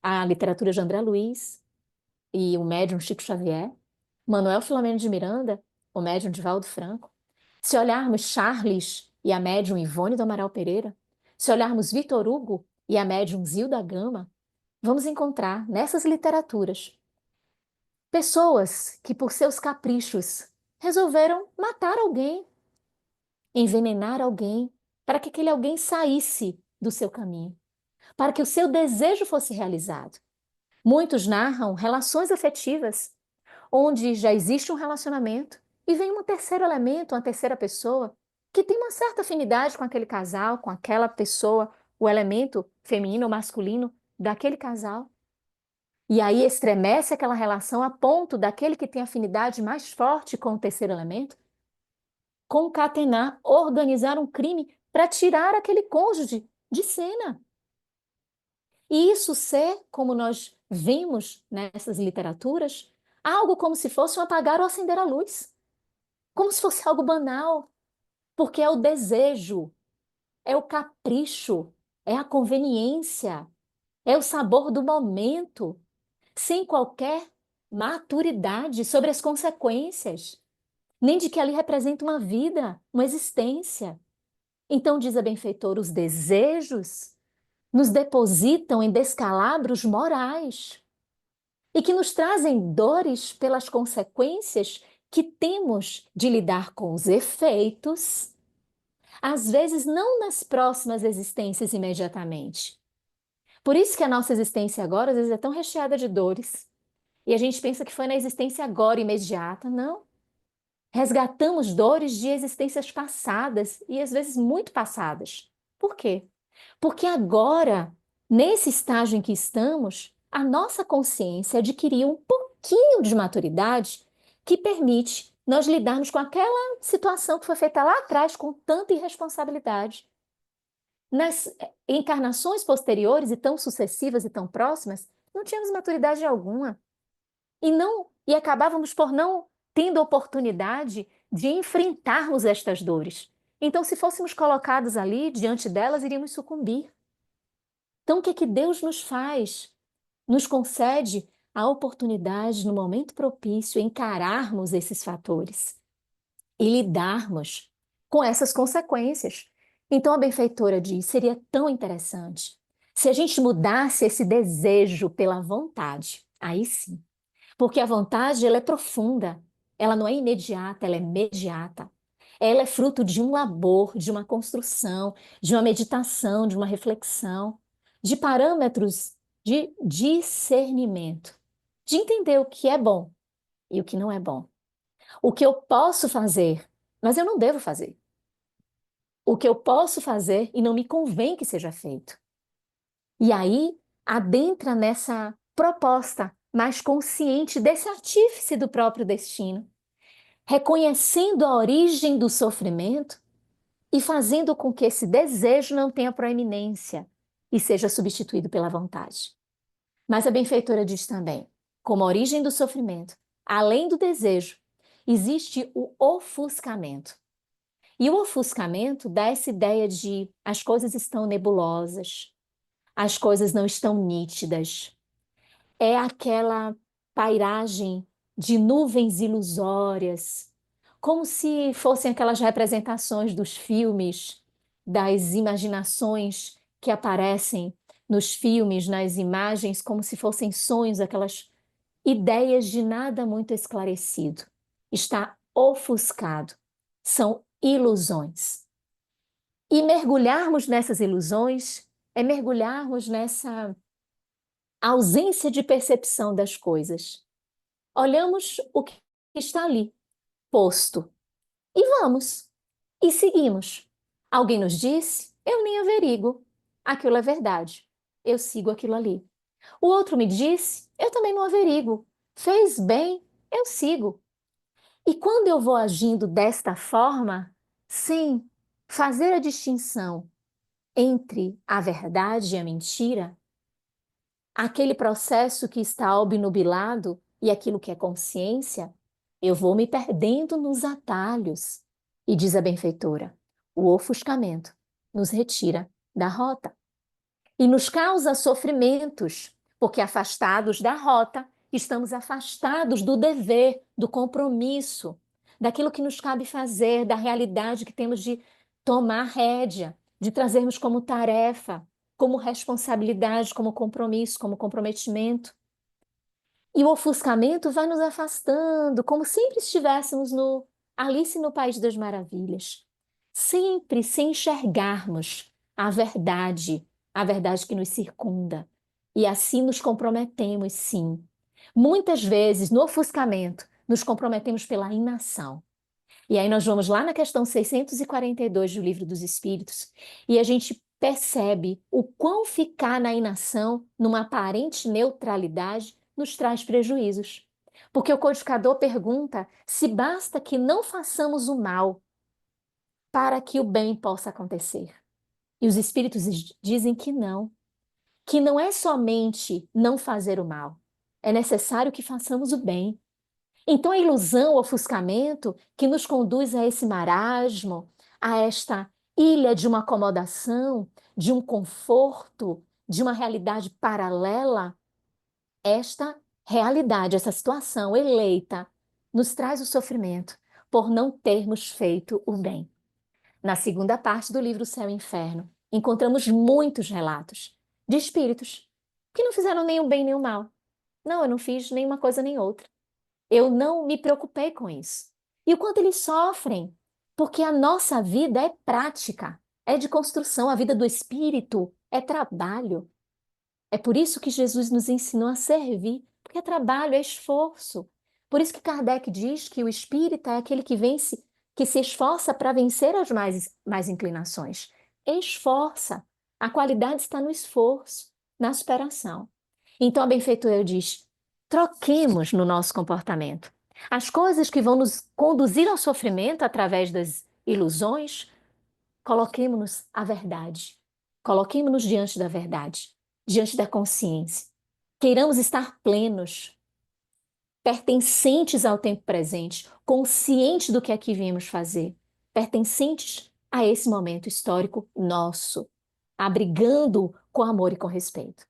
a literatura de André Luiz e o médium Chico Xavier, Manuel Filomeno de Miranda, o médium Divaldo Franco, se olharmos Charles e a médium Ivone do Amaral Pereira, se olharmos Victor Hugo e a médium Zilda Gama, vamos encontrar nessas literaturas pessoas que, por seus caprichos, resolveram matar alguém, envenenar alguém, para que aquele alguém saísse do seu caminho, para que o seu desejo fosse realizado. Muitos narram relações afetivas, onde já existe um relacionamento e vem um terceiro elemento, uma terceira pessoa, que tem uma certa afinidade com aquele casal, com aquela pessoa, o elemento feminino ou masculino daquele casal. E aí estremece aquela relação a ponto daquele que tem afinidade mais forte com o terceiro elemento concatenar, organizar um crime para tirar aquele cônjuge de cena. E isso ser, como nós vimos nessas literaturas, algo como se fosse um apagar ou acender a luz. Como se fosse algo banal. Porque é o desejo, é o capricho, é a conveniência, é o sabor do momento, sem qualquer maturidade sobre as consequências, nem de que ali representa uma vida, uma existência. Então, diz a benfeitora, os desejos nos depositam em descalabros morais e que nos trazem dores pelas consequências que temos de lidar com os efeitos, às vezes não nas próximas existências imediatamente. Por isso que a nossa existência agora, às vezes, é tão recheada de dores. E a gente pensa que foi na existência agora imediata. Não. Resgatamos dores de existências passadas e às vezes muito passadas. Por quê? Porque agora, nesse estágio em que estamos, a nossa consciência adquiriu um pouquinho de maturidade que permite nós lidarmos com aquela situação que foi feita lá atrás com tanta irresponsabilidade. Nas encarnações posteriores e tão sucessivas e tão próximas, não tínhamos maturidade alguma. E acabávamos por não tendo oportunidade de enfrentarmos estas dores. Então, se fôssemos colocados ali, diante delas, iríamos sucumbir. Então, o que é que Deus nos faz? Nos concede a oportunidade, no momento propício, encararmos esses fatores e lidarmos com essas consequências. Então, a benfeitora diz, seria tão interessante se a gente mudasse esse desejo pela vontade. Aí sim. Porque a vontade, ela é profunda, ela não é imediata, ela é mediata. Ela é fruto de um labor, de uma construção, de uma meditação, de uma reflexão, de parâmetros de discernimento, de entender o que é bom e o que não é bom. O que eu posso fazer, mas eu não devo fazer. O que eu posso fazer e não me convém que seja feito. E aí adentra nessa proposta mais consciente desse artífice do próprio destino, reconhecendo a origem do sofrimento e fazendo com que esse desejo não tenha proeminência e seja substituído pela vontade. Mas a benfeitora diz também, como origem do sofrimento, além do desejo, existe o ofuscamento. E o ofuscamento dá essa ideia de as coisas estão nebulosas, as coisas não estão nítidas. É aquela pairagem de nuvens ilusórias, como se fossem aquelas representações dos filmes, das imaginações que aparecem nos filmes, nas imagens, como se fossem sonhos, aquelas ideias de nada muito esclarecido. Está ofuscado. São ilusões. E mergulharmos nessas ilusões é mergulharmos nessa ausência de percepção das coisas. Olhamos o que está ali, posto, e vamos, e seguimos. Alguém nos disse, eu nem averigo. Aquilo é verdade. Eu sigo aquilo ali. O outro me disse, eu também não averiguo. Fez bem, eu sigo. E quando eu vou agindo desta forma, sem fazer a distinção entre a verdade e a mentira, aquele processo que está obnubilado e aquilo que é consciência, eu vou me perdendo nos atalhos. E diz a benfeitora, o ofuscamento nos retira da rota e nos causa sofrimentos, porque afastados da rota, estamos afastados do dever, do compromisso, daquilo que nos cabe fazer, da realidade que temos de tomar rédea, de trazermos como tarefa, como responsabilidade, como compromisso, como comprometimento. E o ofuscamento vai nos afastando, como sempre estivéssemos no Alice no País das Maravilhas, sempre sem enxergarmos a verdade que nos circunda. E assim nos comprometemos, sim. Muitas vezes, no ofuscamento, nos comprometemos pela inação. E aí nós vamos lá na questão 642 do Livro dos Espíritos e a gente percebe o quão ficar na inação, numa aparente neutralidade, nos traz prejuízos. Porque o codificador pergunta se basta que não façamos o mal para que o bem possa acontecer. E os espíritos dizem que não é somente não fazer o mal, é necessário que façamos o bem. Então, a ilusão, o ofuscamento que nos conduz a esse marasmo, a esta ilha de uma acomodação, de um conforto, de uma realidade paralela, esta realidade, essa situação eleita, nos traz o sofrimento por não termos feito o bem. Na segunda parte do livro Céu e Inferno, encontramos muitos relatos de espíritos que não fizeram nem o bem nem o mal. Não, eu não fiz nenhuma coisa nem outra. Eu não me preocupei com isso. E o quanto eles sofrem, porque a nossa vida é prática, é de construção, a vida do espírito é trabalho. É por isso que Jesus nos ensinou a servir, porque é trabalho, é esforço. Por isso que Kardec diz que o espírita é aquele que vence, que se esforça para vencer as mais inclinações. Esforça. A qualidade está no esforço, na superação. Então a benfeitora diz: troquemos no nosso comportamento. As coisas que vão nos conduzir ao sofrimento através das ilusões, coloquemos-nos à verdade. Coloquemos-nos diante da verdade, diante da consciência. Queiramos estar plenos, pertencentes ao tempo presente, conscientes do que aqui viemos fazer, pertencentes a esse momento histórico nosso, abrigando com amor e com respeito.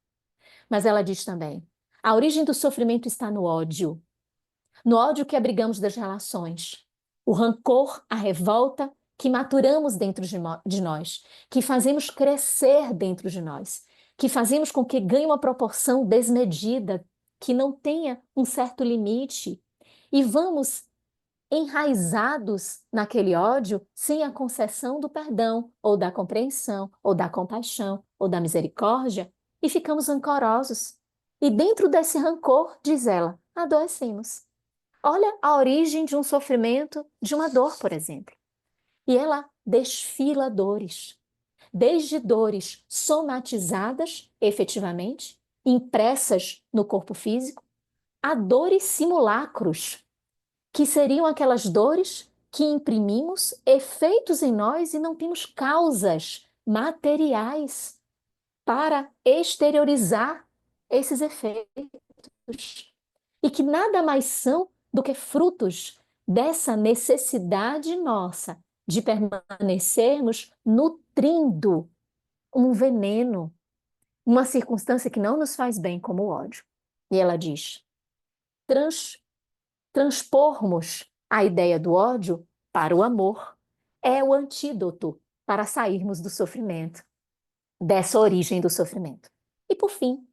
Mas ela diz também: a origem do sofrimento está no ódio que abrigamos das relações, o rancor, a revolta que maturamos dentro de nós, que fazemos crescer dentro de nós, que fazemos com que ganhe uma proporção desmedida, que não tenha um certo limite, e vamos enraizados naquele ódio sem a concessão do perdão, ou da compreensão, ou da compaixão, ou da misericórdia, e ficamos rancorosos. E dentro desse rancor, diz ela, adoecemos. Olha a origem de um sofrimento, de uma dor, por exemplo. E ela desfila dores, desde dores somatizadas, efetivamente, impressas no corpo físico, a dores simulacros, que seriam aquelas dores que imprimimos efeitos em nós e não temos causas materiais para exteriorizar esses efeitos. E que nada mais são do que frutos dessa necessidade nossa de permanecermos nutrindo um veneno, uma circunstância que não nos faz bem, como o ódio. E ela diz: trans, transpormos a ideia do ódio para o amor é o antídoto para sairmos do sofrimento, dessa origem do sofrimento. E por fim,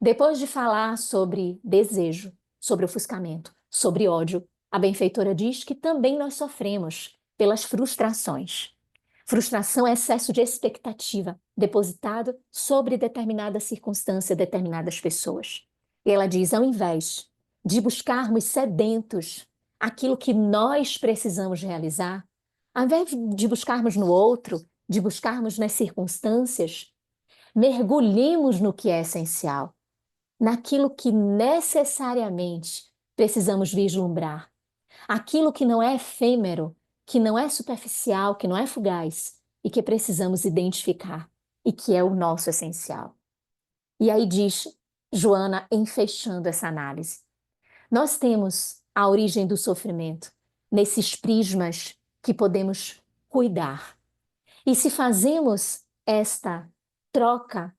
depois de falar sobre desejo, sobre ofuscamento, sobre ódio, a benfeitora diz que também nós sofremos pelas frustrações. Frustração é excesso de expectativa depositado sobre determinada circunstância, determinadas pessoas. E ela diz, ao invés de buscarmos sedentos aquilo que nós precisamos realizar, ao invés de buscarmos no outro, de buscarmos nas circunstâncias, mergulhemos no que é essencial. naquilo que necessariamente precisamos vislumbrar, aquilo que não é efêmero, que não é superficial, que não é fugaz e que precisamos identificar e que é o nosso essencial. E aí diz Joana, em fechando essa análise, nós temos a origem do sofrimento nesses prismas que podemos cuidar. E se fazemos esta troca,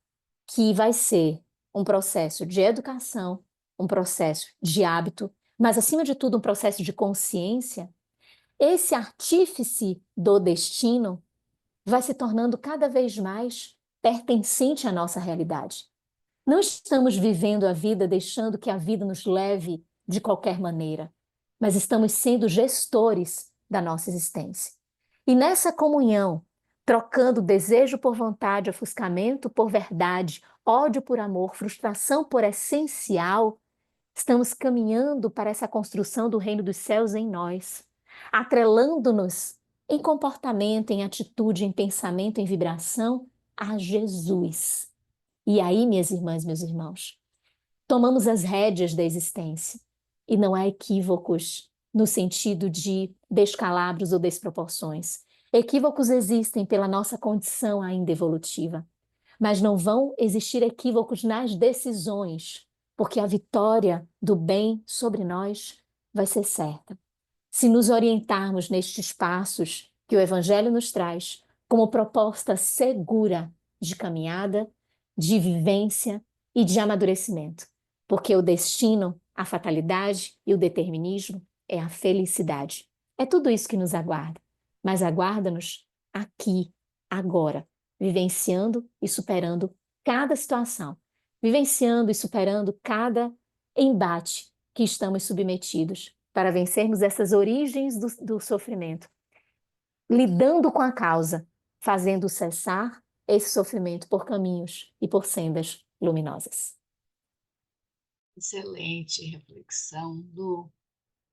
que vai ser um processo de educação, um processo de hábito, mas acima de tudo um processo de consciência, esse artífice do destino vai se tornando cada vez mais pertencente à nossa realidade. Não estamos vivendo a vida deixando que a vida nos leve de qualquer maneira, mas estamos sendo gestores da nossa existência. E nessa comunhão, trocando desejo por vontade, ofuscamento por verdade, ódio por amor, frustração por essencial, estamos caminhando para essa construção do reino dos céus em nós, atrelando-nos em comportamento, em atitude, em pensamento, em vibração a Jesus. E aí, minhas irmãs, meus irmãos, tomamos as rédeas da existência. E não há equívocos no sentido de descalabros ou desproporções. Equívocos existem pela nossa condição ainda evolutiva, mas não vão existir equívocos nas decisões, porque a vitória do bem sobre nós vai ser certa. Se nos orientarmos nestes passos que o Evangelho nos traz como proposta segura de caminhada, de vivência e de amadurecimento, porque o destino, a fatalidade e o determinismo é a felicidade. É tudo isso que nos aguarda, mas aguarda-nos aqui, agora, vivenciando e superando cada situação, vivenciando e superando cada embate que estamos submetidos para vencermos essas origens do sofrimento, lidando com a causa, fazendo cessar esse sofrimento por caminhos e por sendas luminosas. Excelente reflexão, Lu.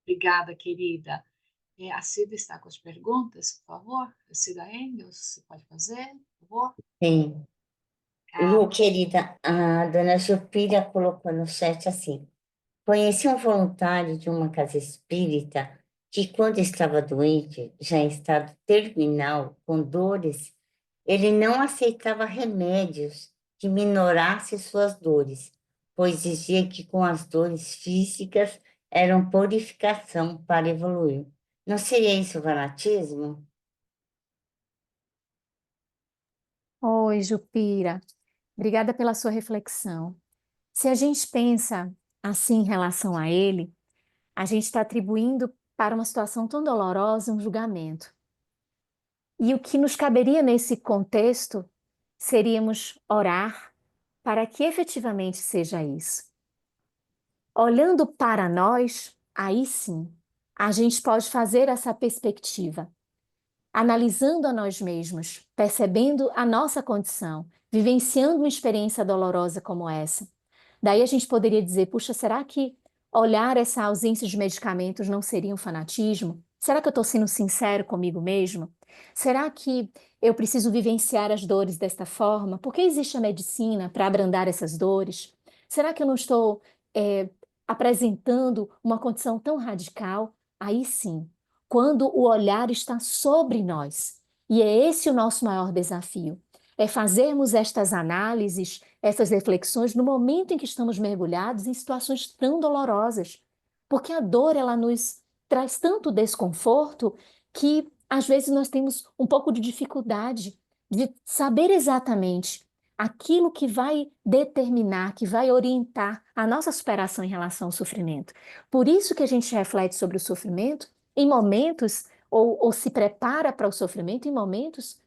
Obrigada, querida. A Cida está com as perguntas, por favor. A Cida Engels, você pode fazer, por favor? Sim. Lu, querida, a dona Jupira colocou no chat assim: conheci um voluntário de uma casa espírita que, quando estava doente, já em estado terminal, com dores, ele não aceitava remédios que minorassem suas dores, pois dizia que com as dores físicas eram purificação para evoluir. Não seria isso o fanatismo? Oi, Jupira. Obrigada pela sua reflexão. Se a gente pensa assim em relação a ele, a gente está atribuindo para uma situação tão dolorosa um julgamento. E o que nos caberia nesse contexto seríamos orar para que efetivamente seja isso. Olhando para nós, aí sim, a gente pode fazer essa perspectiva, analisando a nós mesmos, percebendo a nossa condição, vivenciando uma experiência dolorosa como essa. Daí a gente poderia dizer, puxa, será que olhar essa ausência de medicamentos não seria um fanatismo? Será que eu estou sendo sincero comigo mesmo? Será que eu preciso vivenciar as dores desta forma? Por que existe a medicina para abrandar essas dores? Será que eu não estou apresentando uma condição tão radical? Aí sim, quando o olhar está sobre nós. E é esse o nosso maior desafio, é fazermos estas análises, essas reflexões no momento em que estamos mergulhados em situações tão dolorosas. Porque a dor, ela nos traz tanto desconforto que às vezes nós temos um pouco de dificuldade de saber exatamente aquilo que vai determinar, que vai orientar a nossa superação em relação ao sofrimento. Por isso que a gente reflete sobre o sofrimento em momentos, ou se prepara para o sofrimento em momentos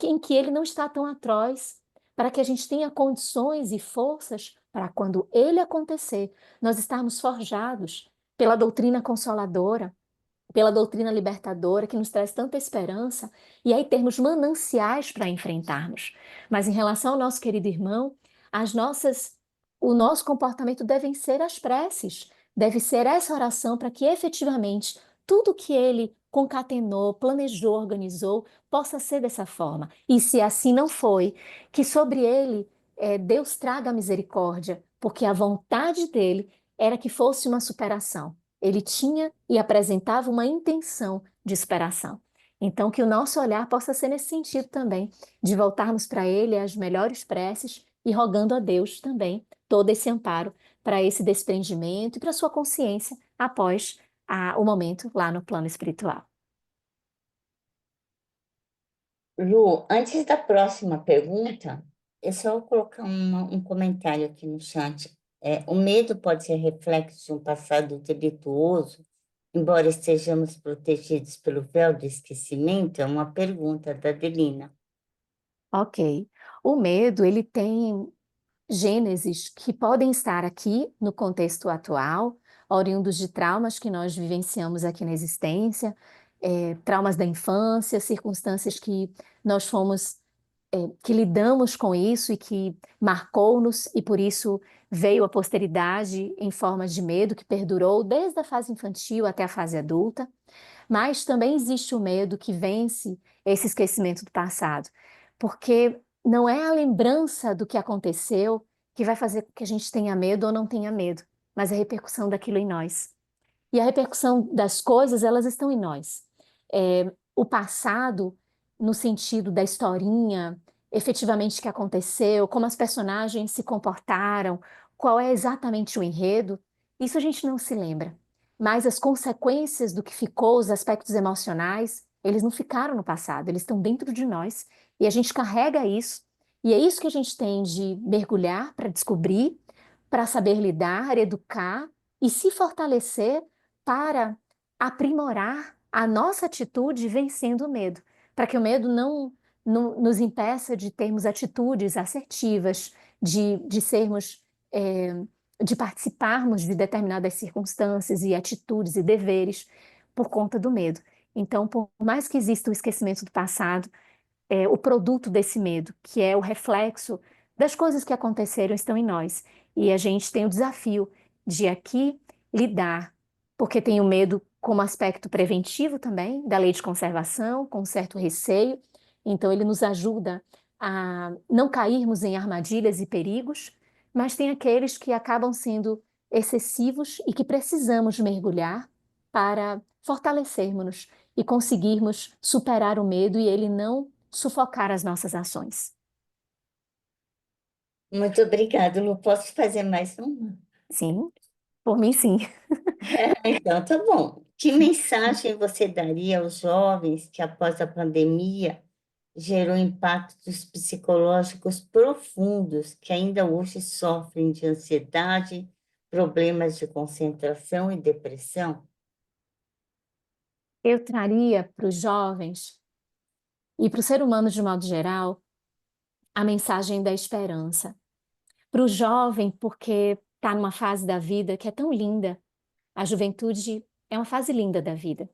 em que ele não está tão atroz, para que a gente tenha condições e forças para quando ele acontecer, nós estarmos forjados pela doutrina consoladora, pela doutrina libertadora, que nos traz tanta esperança, e aí termos mananciais para enfrentarmos. Mas em relação ao nosso querido irmão, o nosso comportamento devem ser as preces, deve ser essa oração para que efetivamente tudo que ele concatenou, planejou, organizou, possa ser dessa forma. E se assim não foi, que sobre ele Deus traga misericórdia, porque a vontade dele era que fosse uma superação. Ele tinha e apresentava uma intenção de superação. Então, que o nosso olhar possa ser nesse sentido também, de voltarmos para ele as melhores preces e rogando a Deus também todo esse amparo para esse desprendimento e para sua consciência após o momento lá no plano espiritual. Lu, antes da próxima pergunta, eu só vou colocar um comentário aqui no chat. O medo pode ser reflexo de um passado delituoso, embora estejamos protegidos pelo véu do esquecimento? É uma pergunta da Adelina. Ok. O medo, ele tem gêneses que podem estar aqui no contexto atual, oriundos de traumas que nós vivenciamos aqui na existência, traumas da infância, circunstâncias que nós fomos, que lidamos com isso e que marcou-nos, e por isso veio a posteridade em formas de medo que perdurou desde a fase infantil até a fase adulta. Mas também existe o medo que vence esse esquecimento do passado, porque não é a lembrança do que aconteceu que vai fazer com que a gente tenha medo ou não tenha medo, mas a repercussão daquilo em nós. E a repercussão das coisas, elas estão em nós. O passado, no sentido da historinha, efetivamente que aconteceu, como as personagens se comportaram, qual é exatamente o enredo, isso a gente não se lembra. Mas as consequências do que ficou, os aspectos emocionais, eles não ficaram no passado, eles estão dentro de nós e a gente carrega isso. E é isso que a gente tem de mergulhar para descobrir, para saber lidar, educar e se fortalecer para aprimorar a nossa atitude vencendo o medo, para que o medo não nos impeça de termos atitudes assertivas, de sermos, de participarmos de determinadas circunstâncias e atitudes e deveres por conta do medo. Então, por mais que exista o esquecimento do passado, o produto desse medo, que é o reflexo das coisas que aconteceram, estão em nós. E a gente tem o desafio de aqui lidar, porque tem o medo como aspecto preventivo também, da lei de conservação, com certo receio. Então, ele nos ajuda a não cairmos em armadilhas e perigos, mas tem aqueles que acabam sendo excessivos e que precisamos mergulhar para fortalecermos-nos e conseguirmos superar o medo e ele não sufocar as nossas ações. Muito obrigada, Lu. Posso fazer mais uma? Sim, por mim, sim. Então, tá bom. Que mensagem você daria aos jovens que, após a pandemia, gerou impactos psicológicos profundos, que ainda hoje sofrem de ansiedade, problemas de concentração e depressão? Eu traria para os jovens e para o ser humano de modo geral a mensagem da esperança. Para o jovem, porque está numa fase da vida que é tão linda. A juventude é uma fase linda da vida.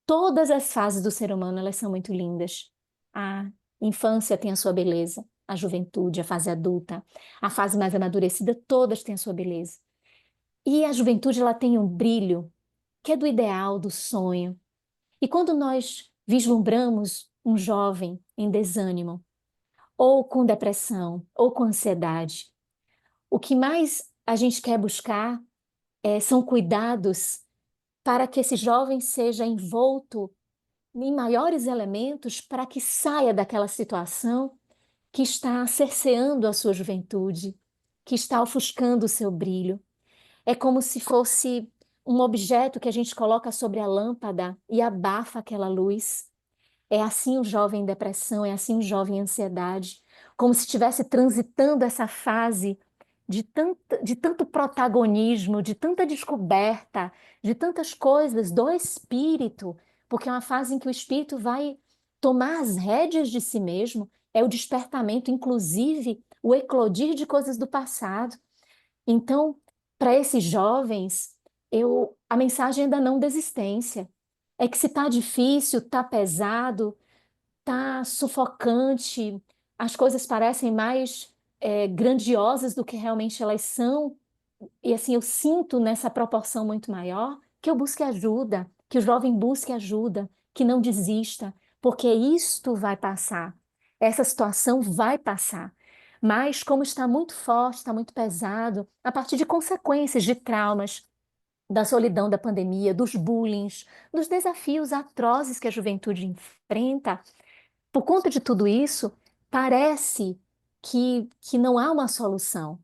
Todas as fases do ser humano, elas são muito lindas. A infância tem a sua beleza, a juventude, a fase adulta, a fase mais amadurecida, todas têm a sua beleza. E a juventude, ela tem um brilho que é do ideal, do sonho. E quando nós vislumbramos um jovem em desânimo, ou com depressão, ou com ansiedade, o que mais a gente quer buscar são cuidados para que esse jovem seja envolto em maiores elementos para que saia daquela situação que está cerceando a sua juventude, que está ofuscando o seu brilho. É como se fosse um objeto que a gente coloca sobre a lâmpada e abafa aquela luz. É assim o jovem em depressão, é assim o jovem em ansiedade, como se estivesse transitando essa fase de tanto protagonismo, de tanta descoberta, de tantas coisas do espírito, porque é uma fase em que o espírito vai tomar as rédeas de si mesmo, é o despertamento, inclusive o eclodir de coisas do passado. Então, para esses jovens, a mensagem é da não desistência. É que se está difícil, está pesado, está sufocante, as coisas parecem mais grandiosas do que realmente elas são, e assim eu sinto nessa proporção muito maior, que eu busque ajuda, que o jovem busque ajuda, que não desista, porque isto vai passar, essa situação vai passar. mas como está muito forte, está muito pesado, a partir de consequências de traumas, da solidão da pandemia, dos bullings, dos desafios atrozes que a juventude enfrenta, por conta de tudo isso, parece que não há uma solução.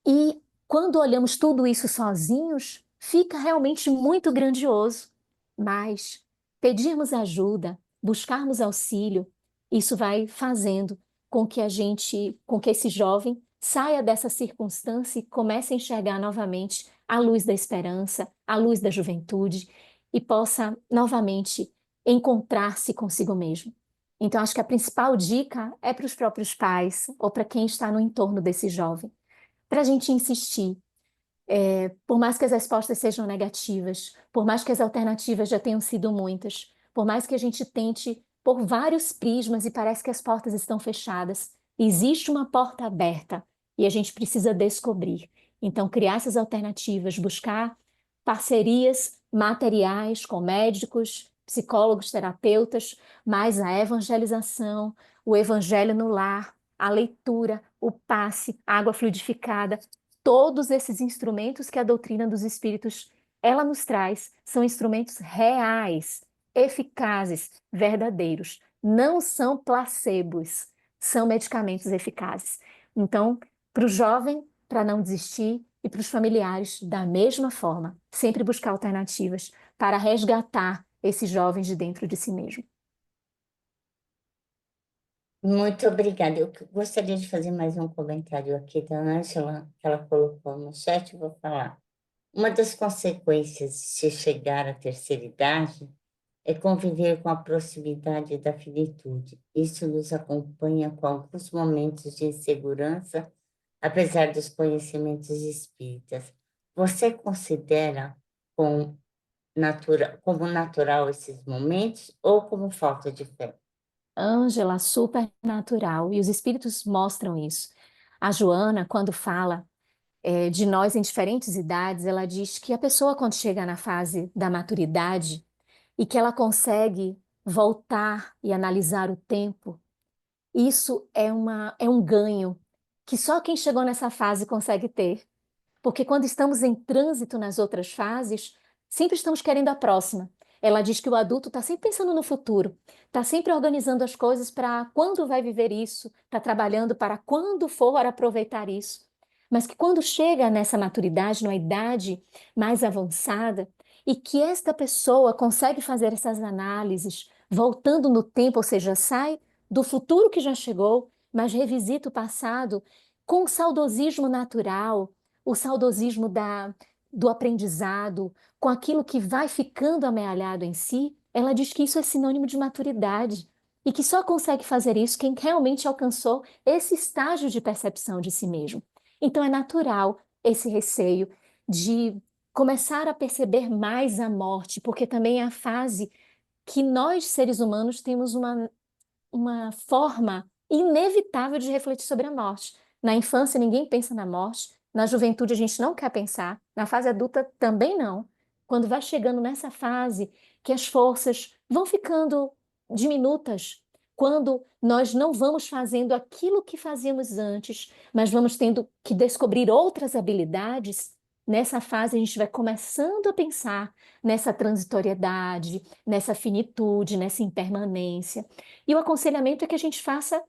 E quando olhamos tudo isso sozinhos, fica realmente muito grandioso. Mas pedirmos ajuda, buscarmos auxílio, isso vai fazendo com que esse jovem saia dessa circunstância e comece a enxergar novamente a luz da esperança, a luz da juventude e possa novamente encontrar-se consigo mesmo. Então, acho que a principal dica é para os próprios pais ou para quem está no entorno desse jovem para a gente insistir. Por mais que as respostas sejam negativas, por mais que as alternativas já tenham sido muitas, por mais que a gente tente por vários prismas e parece que as portas estão fechadas, existe uma porta aberta e a gente precisa descobrir. Então, criar essas alternativas, buscar parcerias materiais com médicos, psicólogos, terapeutas, mas a evangelização, o evangelho no lar, a leitura, o passe, a água fluidificada, todos esses instrumentos que a doutrina dos espíritos ela nos traz são instrumentos reais, eficazes, verdadeiros. Não são placebos, são medicamentos eficazes. Então, para o jovem, para não desistir, e para os familiares, da mesma forma, sempre buscar alternativas para resgatar esses jovens de dentro de si mesmo. Muito obrigada. Eu gostaria de fazer mais um comentário aqui da Ângela, que ela colocou no chat, vou falar. Uma das consequências de se chegar à terceira idade é conviver com a proximidade da finitude. Isso nos acompanha com alguns momentos de insegurança, apesar dos conhecimentos espíritas. Você considera como natural esses momentos ou como falta de fé? Ângela, supernatural, e os espíritos mostram isso. A Joana, quando fala de nós em diferentes idades, ela diz que a pessoa, quando chega na fase da maturidade e que ela consegue voltar e analisar o tempo, isso é um ganho que só quem chegou nessa fase consegue ter. Porque quando estamos em trânsito nas outras fases, sempre estamos querendo a próxima. Ela diz que o adulto está sempre pensando no futuro, está sempre organizando as coisas para quando vai viver isso, está trabalhando para quando for aproveitar isso. Mas que quando chega nessa maturidade, numa idade mais avançada, e que esta pessoa consegue fazer essas análises, voltando no tempo, ou seja, sai do futuro que já chegou, mas revisita o passado com saudosismo natural, o saudosismo do aprendizado, com aquilo que vai ficando amealhado em si, ela diz que isso é sinônimo de maturidade e que só consegue fazer isso quem realmente alcançou esse estágio de percepção de si mesmo. Então é natural esse receio de começar a perceber mais a morte, porque também é a fase que nós, seres humanos, temos uma forma inevitável de refletir sobre a morte. Na infância, ninguém pensa na morte. Na juventude, a gente não quer pensar. Na fase adulta, também não. Quando vai chegando nessa fase, que as forças vão ficando diminutas, quando nós não vamos fazendo aquilo que fazíamos antes, mas vamos tendo que descobrir outras habilidades, nessa fase a gente vai começando a pensar nessa transitoriedade, nessa finitude, nessa impermanência. E o aconselhamento é que a gente faça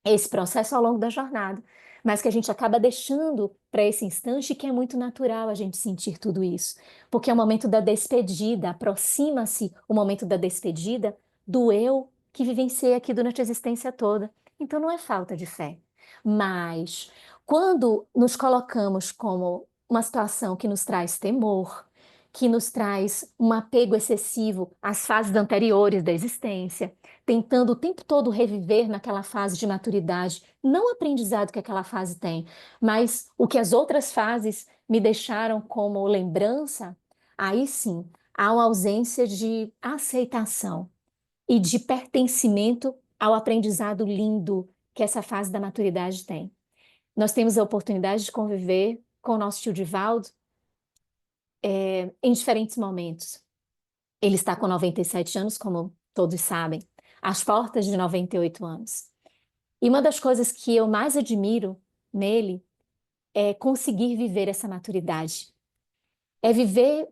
esse processo ao longo da jornada, mas que a gente acaba deixando para esse instante que é muito natural a gente sentir tudo isso, porque é o momento da despedida, aproxima-se o momento da despedida do eu que vivenciei aqui durante a existência toda. Então não é falta de fé, mas quando nos colocamos como uma situação que nos traz temor, que nos traz um apego excessivo às fases anteriores da existência, tentando o tempo todo reviver naquela fase de maturidade, não o aprendizado que aquela fase tem, mas o que as outras fases me deixaram como lembrança, aí sim há uma ausência de aceitação e de pertencimento ao aprendizado lindo que essa fase da maturidade tem. Nós temos a oportunidade de conviver com o nosso tio Divaldo em diferentes momentos. Ele está com 97 anos, como todos sabem, às portas de 98 anos. E uma das coisas que eu mais admiro nele é conseguir viver essa maturidade. É viver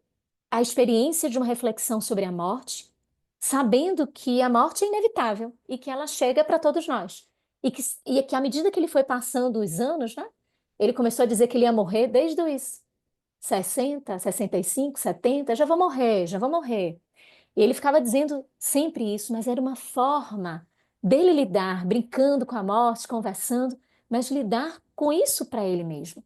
a experiência de uma reflexão sobre a morte, sabendo que a morte é inevitável e que ela chega para todos nós. E que à medida que ele foi passando os anos, né, ele começou a dizer que ele ia morrer desde os 60, 65, 70, já vou morrer, já vou morrer. E ele ficava dizendo sempre isso, mas era uma forma dele lidar, brincando com a morte, conversando, mas lidar com isso para ele mesmo.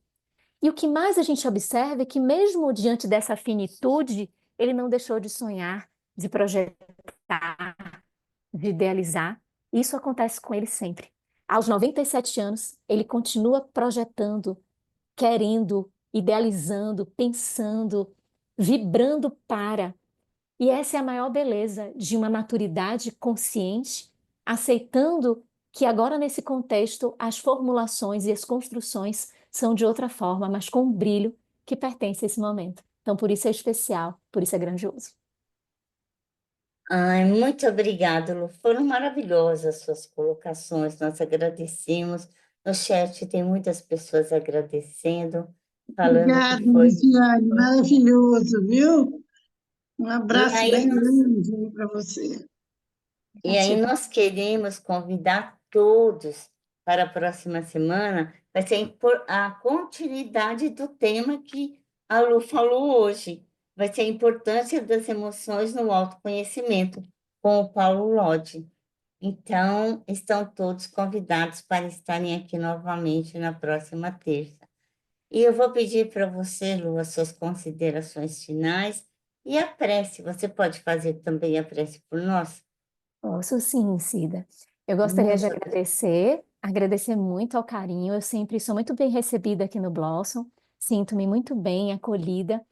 E o que mais a gente observa é que, mesmo diante dessa finitude, ele não deixou de sonhar, de projetar, de idealizar. Isso acontece com ele sempre. Aos 97 anos, ele continua projetando, querendo, idealizando, pensando, vibrando para. E essa é a maior beleza de uma maturidade consciente, aceitando que agora, nesse contexto, as formulações e as construções são de outra forma, mas com um brilho que pertence a esse momento. Então, por isso é especial, por isso é grandioso. Ai, muito obrigada, Lu. Foram maravilhosas suas colocações. Nós agradecemos. No chat tem muitas pessoas agradecendo, falando que Obrigada, foi. Luciane, maravilhoso, viu? Um E abraço aí bem nós grande para você. E aí Gratidão. nós queremos convidar todos para a próxima semana, vai ser a continuidade do tema que a Lu falou hoje. Vai ser a importância das emoções no autoconhecimento, com o Paulo Lodge. Então, estão todos convidados para estarem aqui novamente na próxima terça. E eu vou pedir para você, Lu, as suas considerações finais e a prece. Você pode fazer também a prece por nós? Posso sim, Cida. Eu gostaria de Muito agradecer muito ao carinho. Eu sempre sou muito bem recebida aqui no Blossom, sinto-me muito bem acolhida,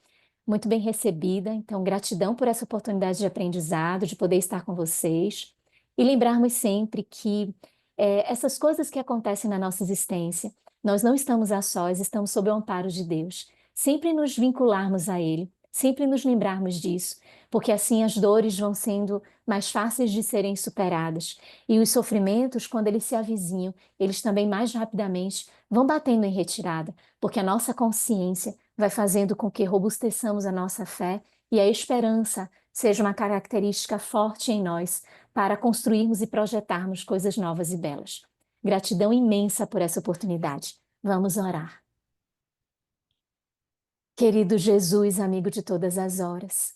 muito bem recebida. Então, gratidão por essa oportunidade de aprendizado, de poder estar com vocês. E lembrarmos sempre que essas coisas que acontecem na nossa existência, nós não estamos a sós, estamos sob o amparo de Deus. Sempre nos vincularmos a Ele, sempre nos lembrarmos disso, porque assim as dores vão sendo mais fáceis de serem superadas. E os sofrimentos, quando eles se avizinham, eles também mais rapidamente vão batendo em retirada, porque a nossa consciência vai fazendo com que robusteçamos a nossa fé e a esperança seja uma característica forte em nós para construirmos e projetarmos coisas novas e belas. Gratidão imensa por essa oportunidade. Vamos orar. Querido Jesus, amigo de todas as horas,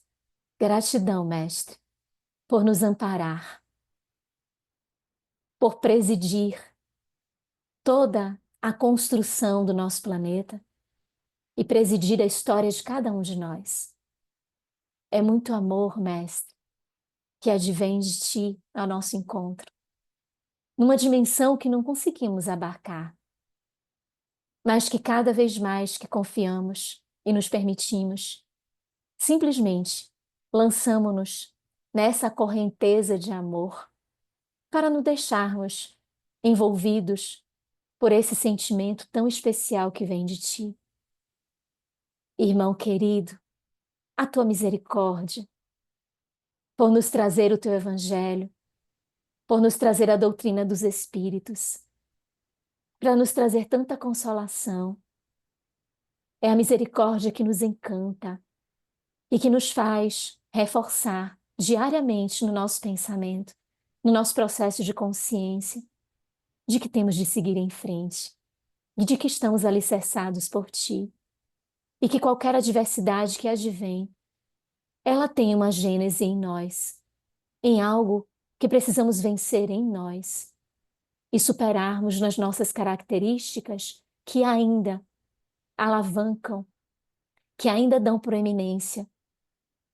gratidão, Mestre, por nos amparar, por presidir toda a construção do nosso planeta e presidir a história de cada um de nós. É muito amor, Mestre, que advém de Ti ao nosso encontro, numa dimensão que não conseguimos abarcar, mas que cada vez mais que confiamos e nos permitimos, simplesmente lançamo-nos nessa correnteza de amor para nos deixarmos envolvidos por esse sentimento tão especial que vem de Ti. Irmão querido, a Tua misericórdia, por nos trazer o Teu Evangelho, por nos trazer a doutrina dos Espíritos, para nos trazer tanta consolação. É a misericórdia que nos encanta e que nos faz reforçar diariamente no nosso pensamento, no nosso processo de consciência, de que temos de seguir em frente e de que estamos alicerçados por Ti e que qualquer adversidade que advém, ela tem uma gênese em nós, em algo que precisamos vencer em nós e superarmos nas nossas características que ainda alavancam, que ainda dão proeminência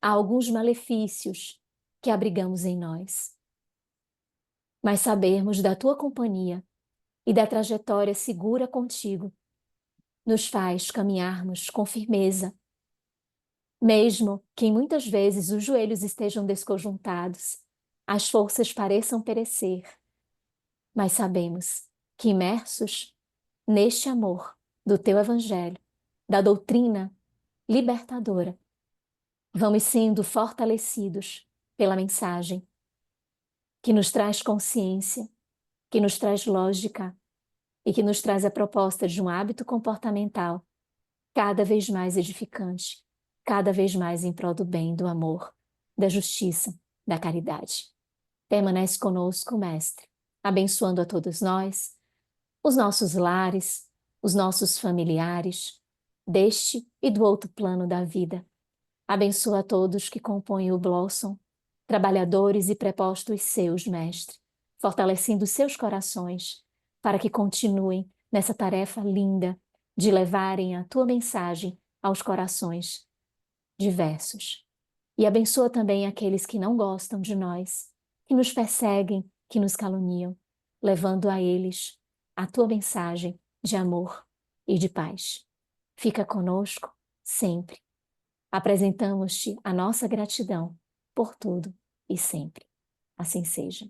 a alguns malefícios que abrigamos em nós. Mas sabermos da Tua companhia e da trajetória segura contigo nos faz caminharmos com firmeza, mesmo que muitas vezes os joelhos estejam desconjuntados, as forças pareçam perecer, mas sabemos que imersos neste amor do Teu Evangelho, da doutrina libertadora, vamos sendo fortalecidos pela mensagem que nos traz consciência, que nos traz lógica e que nos traz a proposta de um hábito comportamental cada vez mais edificante, cada vez mais em prol do bem, do amor, da justiça, da caridade. Permanece conosco, Mestre, abençoando a todos nós, os nossos lares, os nossos familiares, deste e do outro plano da vida. Abençoa a todos que compõem o Blossom, trabalhadores e prepostos seus, Mestre, fortalecendo seus corações, para que continuem nessa tarefa linda de levarem a tua mensagem aos corações diversos. E abençoa também aqueles que não gostam de nós, que nos perseguem, que nos caluniam, levando a eles a tua mensagem de amor e de paz. Fica conosco sempre. Apresentamos-te a nossa gratidão por tudo e sempre. Assim seja.